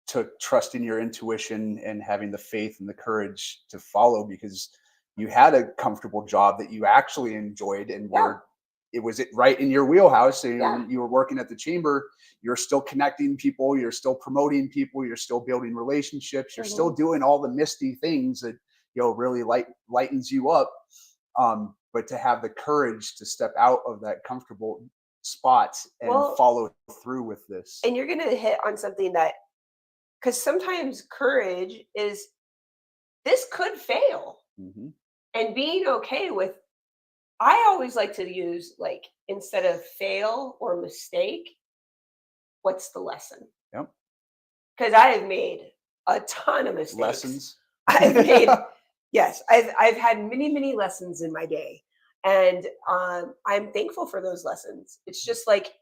took trusting your intuition and having the faith and the courage to follow because you had a comfortable job that you actually enjoyed and Yeah. were it was right in your wheelhouse. So Yeah. you were working at the chamber, you're still connecting people, you're still promoting people, you're still building relationships, you're still doing all the Misty things that, really lightens you up. But to have the courage to step out of that comfortable spot and Well, follow through with this. and you're going to hit on something that, because sometimes courage is, this could fail, Mhm. and being okay with, I always like to use, like, instead of fail or mistake, what's the lesson? Yep. Because I have made a ton of mistakes. Lessons. I've made, yes, I've had many, many lessons in my day. And I'm thankful for those lessons. It's just like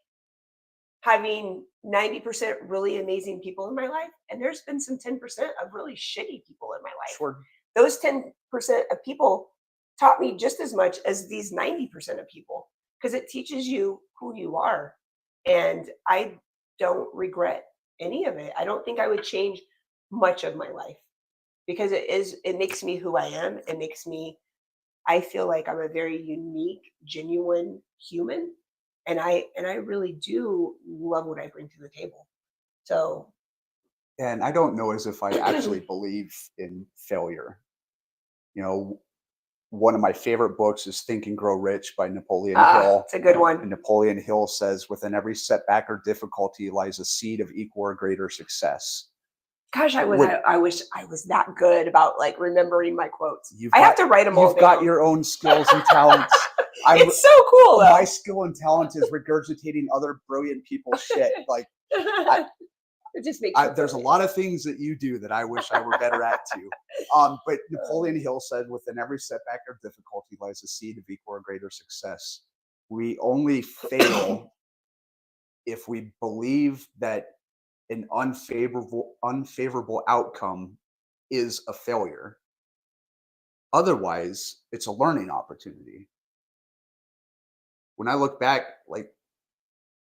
having 90% really amazing people in my life. And there's been some 10% of really shitty people in my life. Sure. Those 10% of people taught me just as much as these 90% of people, because it teaches you who you are. And I don't regret any of it. I don't think I would change much of my life, because it makes me who I am. It makes me, I feel like I'm a very unique, genuine human. And I really do love what I bring to the table. So And I don't know as if I actually believe in failure. One of my favorite books is Think and Grow Rich by Napoleon Hill. it's a good And one. Napoleon Hill says, within every setback or difficulty lies a seed of equal or greater success. Gosh, I wish I was that good about, like, remembering my quotes. I have to write them all down. You've got your own skills and talents. It's so cool, though. My skill and talent is regurgitating other brilliant people's shit. Like, it just makes there's a lot of things that you do that I wish I were better at too. But Napoleon Hill said, within every setback or difficulty lies a seed of equal or greater success. We only fail if we believe that an unfavorable outcome is a failure. Otherwise, it's a learning opportunity. When I look back, like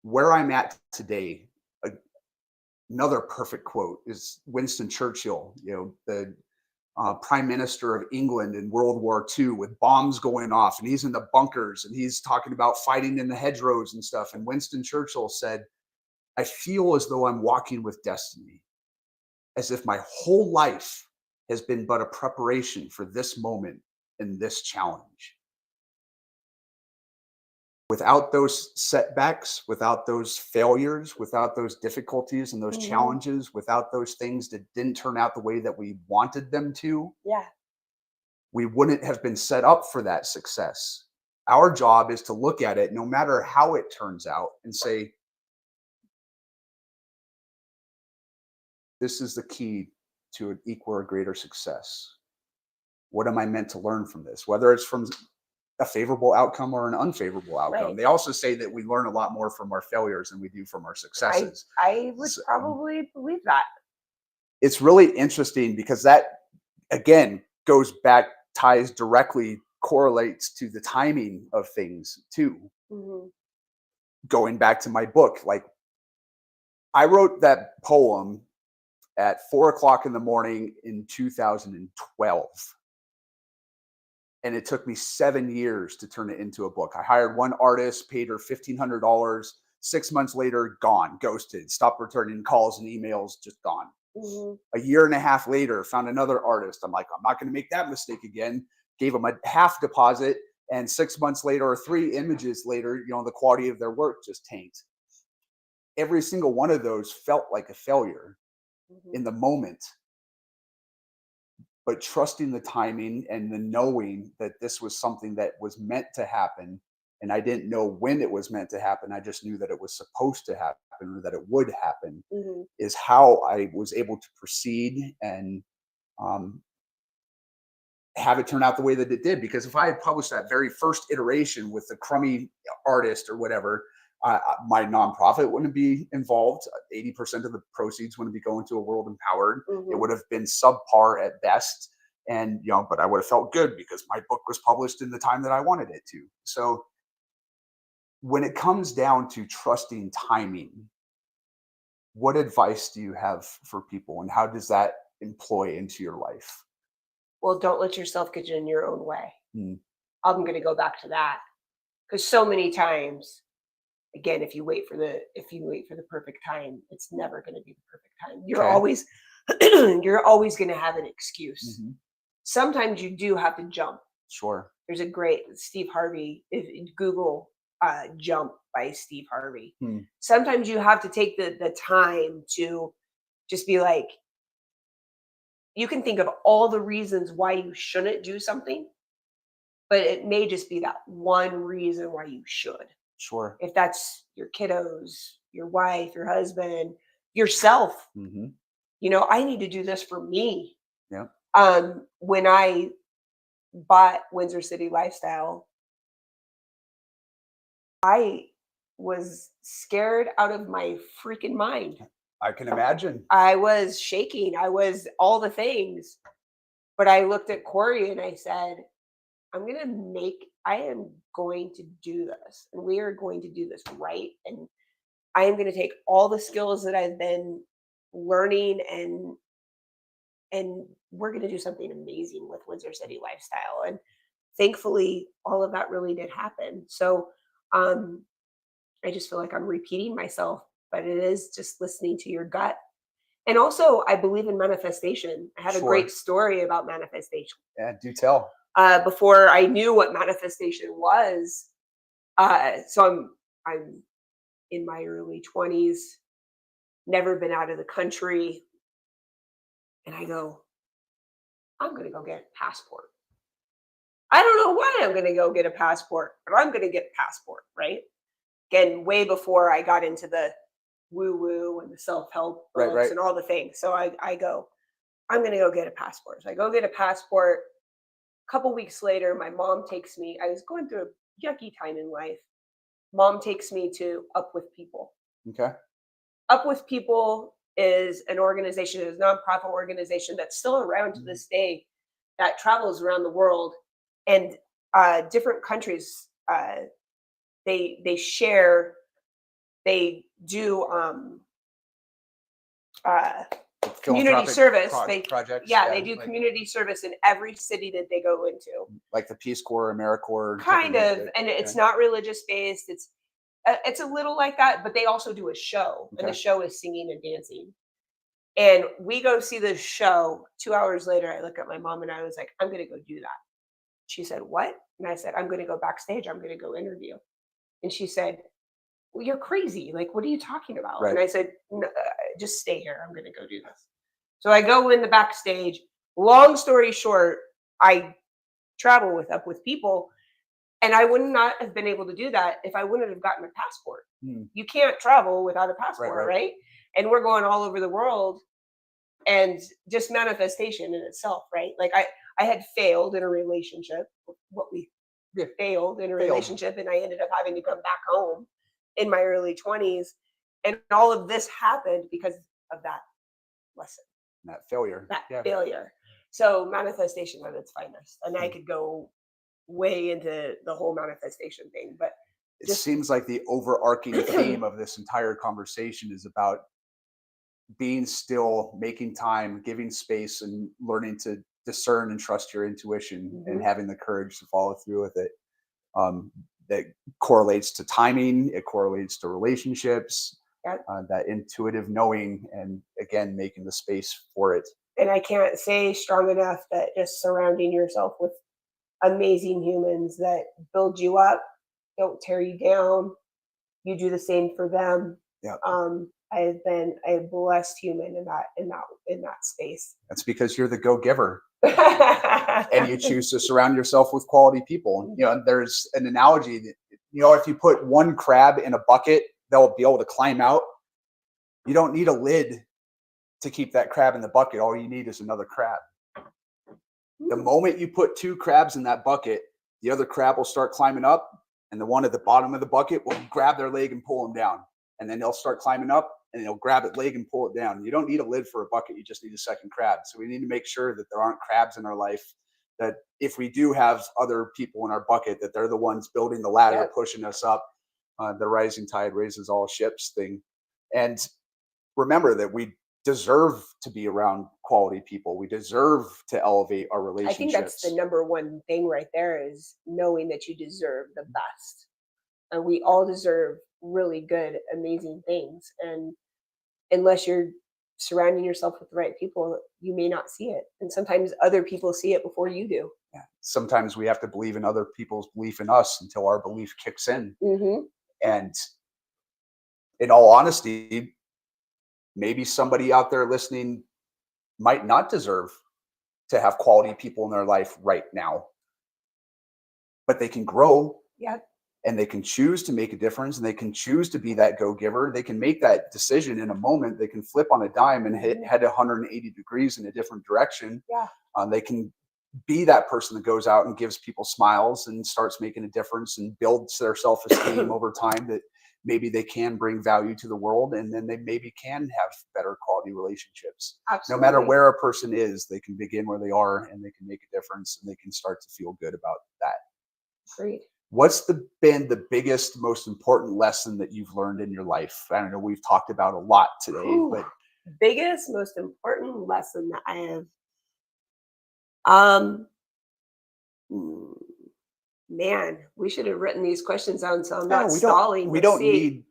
where I'm at today, another perfect quote is Winston Churchill, the Prime Minister of England in World War II, with bombs going off, and he's in the bunkers and he's talking about fighting in the hedgerows and stuff. And Winston Churchill said, I feel as though I'm walking with destiny, as if my whole life has been but a preparation for this moment and this challenge. Without those setbacks, without those failures, without those difficulties and those challenges, without those things that didn't turn out the way that we wanted them to, we wouldn't have been set up for that success. Our job is to look at it, no matter how it turns out, and say, this is the key to an equal or greater success. What am I meant to learn from this? Whether it's from a favorable outcome or an unfavorable outcome. Right. They also say that we learn a lot more from our failures than we do from our successes. I would probably believe that. It's really interesting because that, again, ties directly, correlates to the timing of things too. Going back to my book, like I wrote that poem at 4:00 in the morning in 2012. And it took me 7 years to turn it into a book. I hired one artist, paid her $1,500. 6 months later, gone, ghosted, stopped returning calls and emails, just gone. A year and a half later, found another artist. I'm like, I'm not going to make that mistake again. Gave them a half deposit. And 6 months later, or 3 images later, the quality of their work just tanked. Every single one of those felt like a failure in the moment. But trusting the timing and the knowing that this was something that was meant to happen, and I didn't know when it was meant to happen, I just knew that it was supposed to happen, or that it would happen, is how I was able to proceed and have it turn out the way that it did. Because if I had published that very first iteration with the crummy artist or whatever, my nonprofit wouldn't be involved. 80% of the proceeds wouldn't be going to a World Empowered. It would have been subpar at best. And, but I would have felt good because my book was published in the time that I wanted it to. So when it comes down to trusting timing, what advice do you have for people, and how does that employ into your life? Well, don't let yourself get in your own way. I'm going to go back to that, Because so many times, again, if you wait for the perfect time, it's never going to be the perfect time. You're Okay. always you're always going to have an excuse. Mhm. Sometimes you do have to jump. Sure. There's a great Steve Harvey. If Google "Jump" by Steve Harvey. Hmm. Sometimes you have to take the time to just be like, you can think of all the reasons why you shouldn't do something, but it may just be that one reason why you should. Sure. If that's your kiddos, your wife, your husband, yourself. Hmm. I need to do this for me. Yeah. When I bought Windsor City Lifestyle, I was scared out of my freaking mind. I can imagine. I was shaking. I was all the things. But I looked at Corey and I said, I am going to do this. And we are going to do this right. And I am going to take all the skills that I've been learning and we're going to do something amazing with Windsor City Lifestyle. And thankfully, all of that really did happen. So I just feel like I'm repeating myself, but it is just listening to your gut. And also, I believe in manifestation. I had a great Sure. story about manifestation. Yeah, do tell. Before I knew what manifestation was, so I'm in my early 20s, never been out of the country, and I go, I'm going to go get a passport. I don't know why I'm going to go get a passport, but I'm going to get a passport, right? Again, way before I got into the woo woo and the self help books Right. and all the things. So I go, I'm going to go get a passport. So I go get a passport. A couple weeks later, my mom takes me. I was going through a yucky time in life. Mom takes me to Up With People. Okay. Up With People is an organization, is a nonprofit organization that's still around to this day, that travels around the world, and different countries. They share. They do community Philanthropic service. projects. They do community service in every city that they go into. Like the Peace Corps, AmeriCorps. Kind of, and it's not religious based. It's a little like that, but they also do a show, and the Okay. show is singing and dancing. And we go see this show. 2 hours later, I look at my mom and I was like, I'm going to go do that. She said, what? And I said, I'm going to go backstage. I'm going to go interview. And she said, well, you're crazy. Like, what are you talking about? Right. And I said, no, just stay here. I'm going to go do this. So I go in the backstage. Long story short, I travel Up With People. And I would not have been able to do that if I wouldn't have gotten a passport. Hmm. You can't travel without a passport, right? And we're going all over the world, and just manifestation in itself, right? Like I had failed in a relationship, failed in a relationship, and I ended up having to come back home in my early 20s. And all of this happened because of that lesson, That failure. failure. So manifestation at its finest. And I could go way into the whole manifestation thing, but it seems like the overarching theme of this entire conversation is about being still, making time, giving space, and learning to discern and trust your intuition, and having the courage to follow through with it. That correlates to timing. It correlates to relationships. That intuitive knowing, and again, making the space for it. And I can't say strong enough that just surrounding yourself with amazing humans that build you up, don't tear you down. You do the same for them. Yeah. I have been a blessed human in that space. That's because you're the go-giver. And you choose to surround yourself with quality people. There's an analogy that, if you put one crab in a bucket, they'll be able to climb out. You don't need a lid to keep that crab in the bucket. All you need is another crab. The moment you put two crabs in that bucket, the other crab will start climbing up, and the one at the bottom of the bucket will grab their leg and pull them down. And then they'll start climbing up, and they'll grab its leg and pull it down. You don't need a lid for a bucket. You just need a second crab. So we need to make sure that there aren't crabs in our life, that if we do have other people in our bucket, that they're the ones building the ladder, pushing us up. The rising tide raises all ships thing. And remember that we deserve to be around quality people. We deserve to elevate our relationships. I think that's the number one thing right there, is knowing that you deserve the best. and we all deserve really good, amazing things. And unless you're surrounding yourself with the right people, you may not see it. And sometimes other people see it before you do. Yeah. Sometimes we have to believe in other people's belief in us until our belief kicks in. Mm-hmm. And in all honesty, maybe somebody out there listening might not deserve to have quality people in their life right now, but they can grow Yeah. and they can choose to make a difference, and they can choose to be that go-giver. They can make that decision in a moment. They can flip on a dime and head 180 degrees in a different direction. Yeah. They can be that person that goes out and gives people smiles and starts making a difference and builds their self-esteem over time, that maybe they can bring value to the world, and then they maybe can have better quality relationships. Absolutely. No matter where a person is, they can begin where they are, and they can make a difference, and they can start to feel good about that. Great. What's been the biggest, most important lesson that you've learned in your life? I don't know, we've talked about a lot today, Ooh, but biggest, most important lesson that I have. Um, mm, Man, we should have written these questions down so I'm no, not stalling. we Let's don't see. need.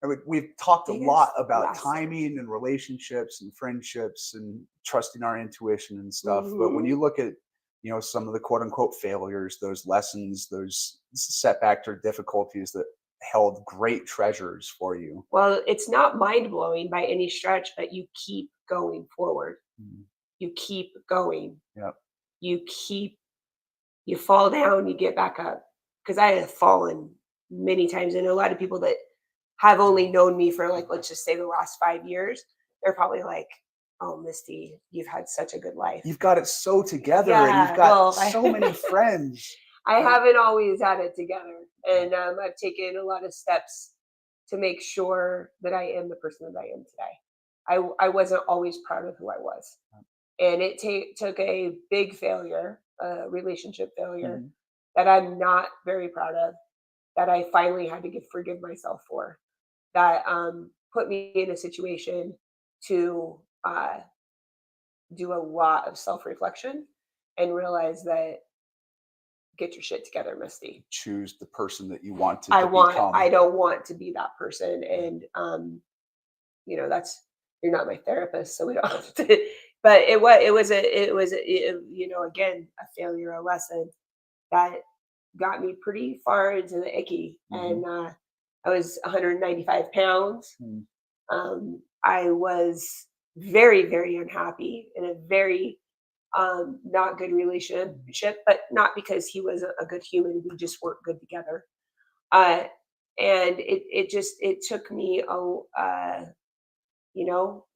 I mean, we've talked a lot Biggest about lesson. timing and relationships and friendships and trusting our intuition and stuff. But when Mhm. you look at, some of the quote unquote failures, those lessons, those setbacks or difficulties that held great treasures for you. Well, it's not mind blowing by any stretch, but you keep going forward. Mm, You keep going. yeah. You fall down, you get back up. Because I have fallen many times. And a lot of people that have only known me for, like, let's just say the last 5 years, they're probably like, oh, Misty, you've had such a good life. You've got it so together, and you've Yeah, got well, so many friends. I haven't always had it together. And I've taken a lot of steps to make sure that I am the person that I am today. I wasn't always proud of who I was. And it took a big failure, a relationship failure Mhm. that I'm not very proud of, that I finally had to forgive myself for, that put me in a situation to do a lot of self reflection and realize that get your shit together, Misty. Choose the person that you want to become. I don't want to be that person. And that's, you're not my therapist, so we don't have to, but again, a failure, a lesson that got me pretty far into the icky. Mhm. And I was 195 pounds. Mm. I was very, very unhappy in a very not good relationship, but not because he was a good human. We just weren't good together. Uh, and it took me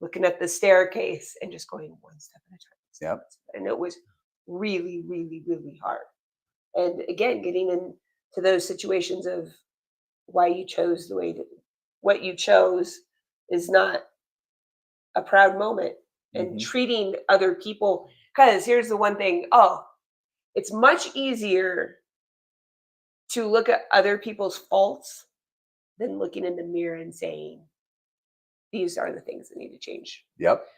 looking at the staircase and just going one step at a time. Yep. And it was really, really, really hard. And again, getting into those situations of why you chose what you chose is not a proud moment. And Mhm. treating other people, because here's the one thing, it's much easier to look at other people's faults than looking in the mirror and saying, these are the things that need to change. Yep.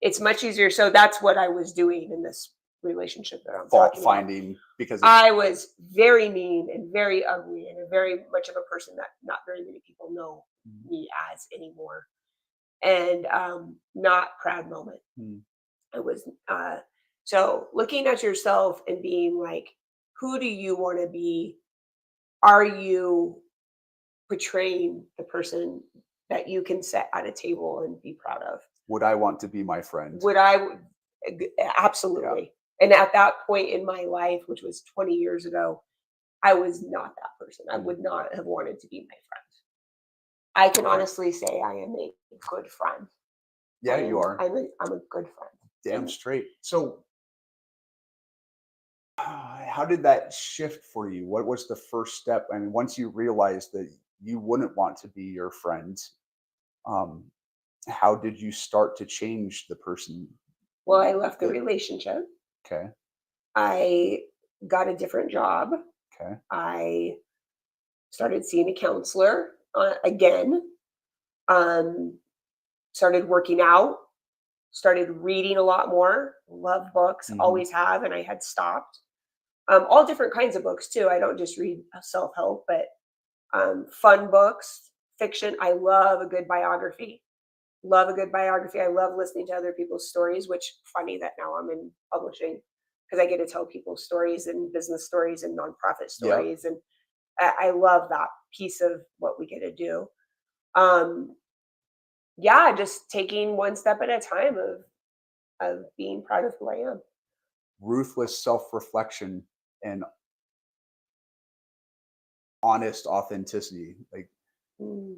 It's much easier. So that's what I was doing in this relationship that I'm Fault talking about. finding, because I was very mean and very ugly and a very much of a person that not very many people know me as anymore. And not proud moment. Mm. It was so looking at yourself and being like, who do you want to be? Are you portraying the person that you can sit at a table and be proud of? Would I want to be my friend? Would I? Absolutely. And at that point in my life, which was 20 years ago, I was not that person. I would not have wanted to be my friend. I can honestly say I am a good friend. Yeah, you are. I'm a good friend. Damn And straight. So, how did that shift for you? What was the first step? I mean, once you realized that you wouldn't want to be your friend, um, how did you start to change the person? well, I left the that- relationship. Okay. I got a different job. Okay. I started seeing a counselor again. Um, Started working out. Started reading a lot more. Love books, Mhm. always have, and I had stopped. All different kinds of books too. I don't just read self help, but fun books, fiction. I love a good biography. Love a good biography. I love listening to other people's stories, which funny that now I'm in publishing because I get to tell people's stories and business stories and nonprofit Yep. stories. And I love that piece of what we get to do. Yeah, just taking one step at a time of being proud of who I am. Ruthless self-reflection and honest authenticity.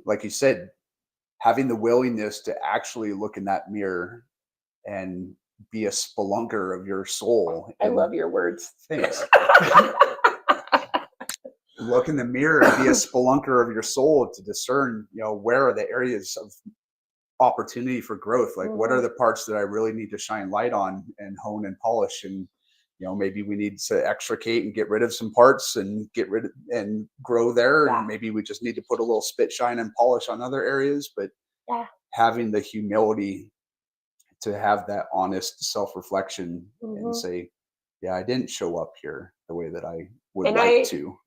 Like you said, having the willingness to actually look in that mirror and be a spelunker of your soul. I And love your words. thanks. Look in the mirror and be a spelunker of your soul to discern, where are the areas of opportunity for growth? Like, what are the parts that I really need to shine light on and hone and polish? And maybe we need to extricate and get rid of some parts and and grow there. Yeah. And maybe we just need to put a little spit shine and polish on other areas. But Yeah. having the humility to have that honest self-reflection and say, yeah, I didn't show up here the way that I would like to.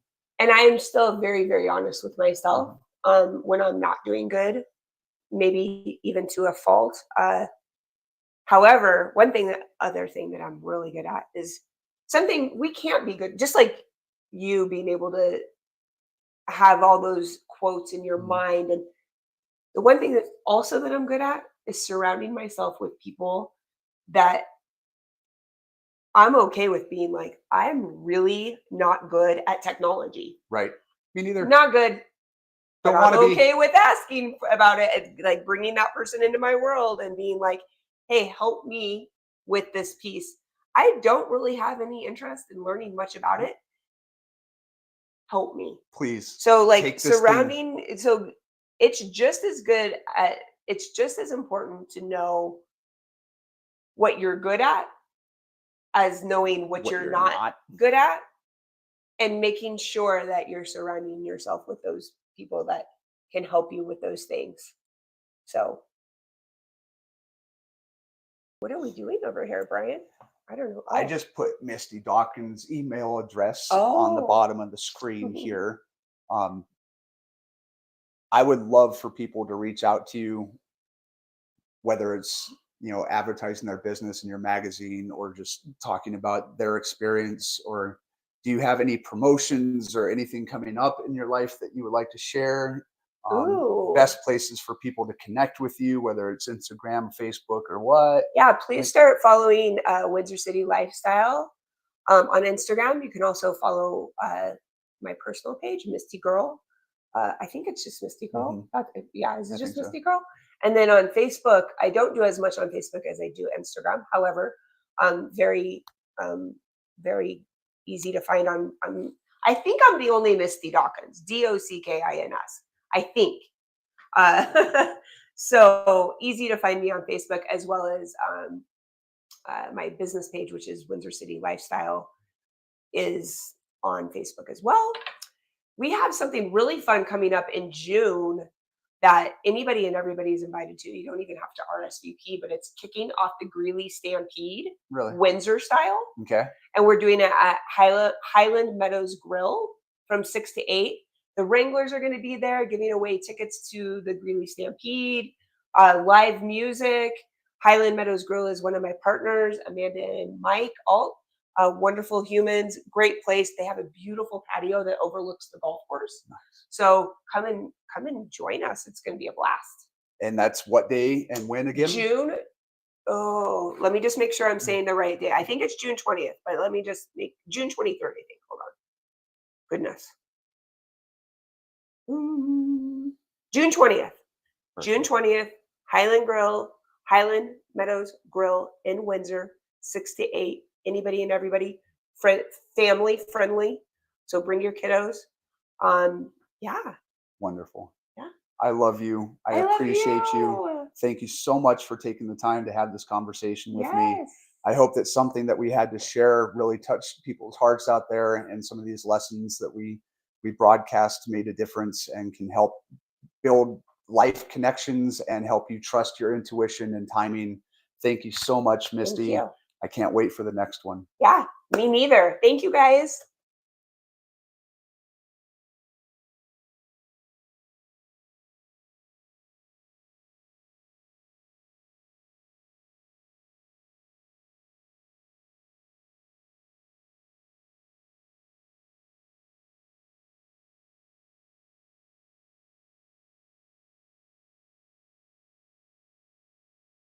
And I am still very, very honest with myself when I'm not doing good, maybe even to a fault. However, other thing that I'm really good at is something we can't be good, just like you being able to have all those quotes in your mind. And the one thing that I'm good at is surrounding myself with people that I'm okay with being like, I'm really not good at technology. Right. Me neither. Not good. Don't But want I'm to be. okay with asking about it, and like bringing that person into my world and being like, hey, help me with this piece. I don't really have any interest in learning much about it. Help me. Please. So like take this surrounding, so it's just as good at, it's just as important to know what you're good at as knowing what you're not good at, and making sure that you're surrounding yourself with those people that can help you with those things. So what are we doing over here, Brian? I don't know. I just put Misty Dockins' email address on the bottom of the screen here. I would love for people to reach out to you, whether it's advertising their business in your magazine or just talking about their experience. Or do you have any promotions or anything coming up in your life that you would like to share? Best places for people to connect with you, whether it's Instagram, Facebook, or what? Yeah, please start following Windsor City Lifestyle on Instagram. You can also follow my personal page, Misty Girl. I think it's just Misty Girl. Yeah, is it just Misty Girl? And then on Facebook, I don't do as much on Facebook as I do Instagram. However, very, very easy to find on. I think I'm the only Misty Dockins, Dockins. I think. So easy to find me on Facebook, as well as my business page, which is Windsor City Lifestyle, is on Facebook as well. We have something really fun coming up in June that anybody and everybody is invited to. You don't even have to RSVP, but it's kicking off the Greeley Stampede, Windsor style. Okay. And we're doing it at Highland Meadows Grill from 6 to 8. The Wranglers are going to be there giving away tickets to the Greeley Stampede, live music. Highland Meadows Grill is one of my partners, Amanda and Mike Alt. Wonderful humans, great place. They have a beautiful patio that overlooks the golf course. Nice. So come and join us. It's going to be a blast. And that's what day and when again? June. Oh, let me just make sure I'm saying the right day. I think it's June 20th, but let me just make June 23rd, I think. Hold on. Goodness. June 20th. Perfect. June 20th, Highland Meadows Grill in Windsor, 6 to 8. Anybody and everybody, family friendly. So bring your kiddos. Yeah. Wonderful. Yeah. I love you. I appreciate you. Thank you so much for taking the time to have this conversation with me. I hope that something that we had to share really touched people's hearts out there, and some of these lessons that we broadcast made a difference and can help build life connections and help you trust your intuition and timing. Thank you so much, Misty. Thank you. I can't wait for the next one. Yeah, me neither. Thank you, guys.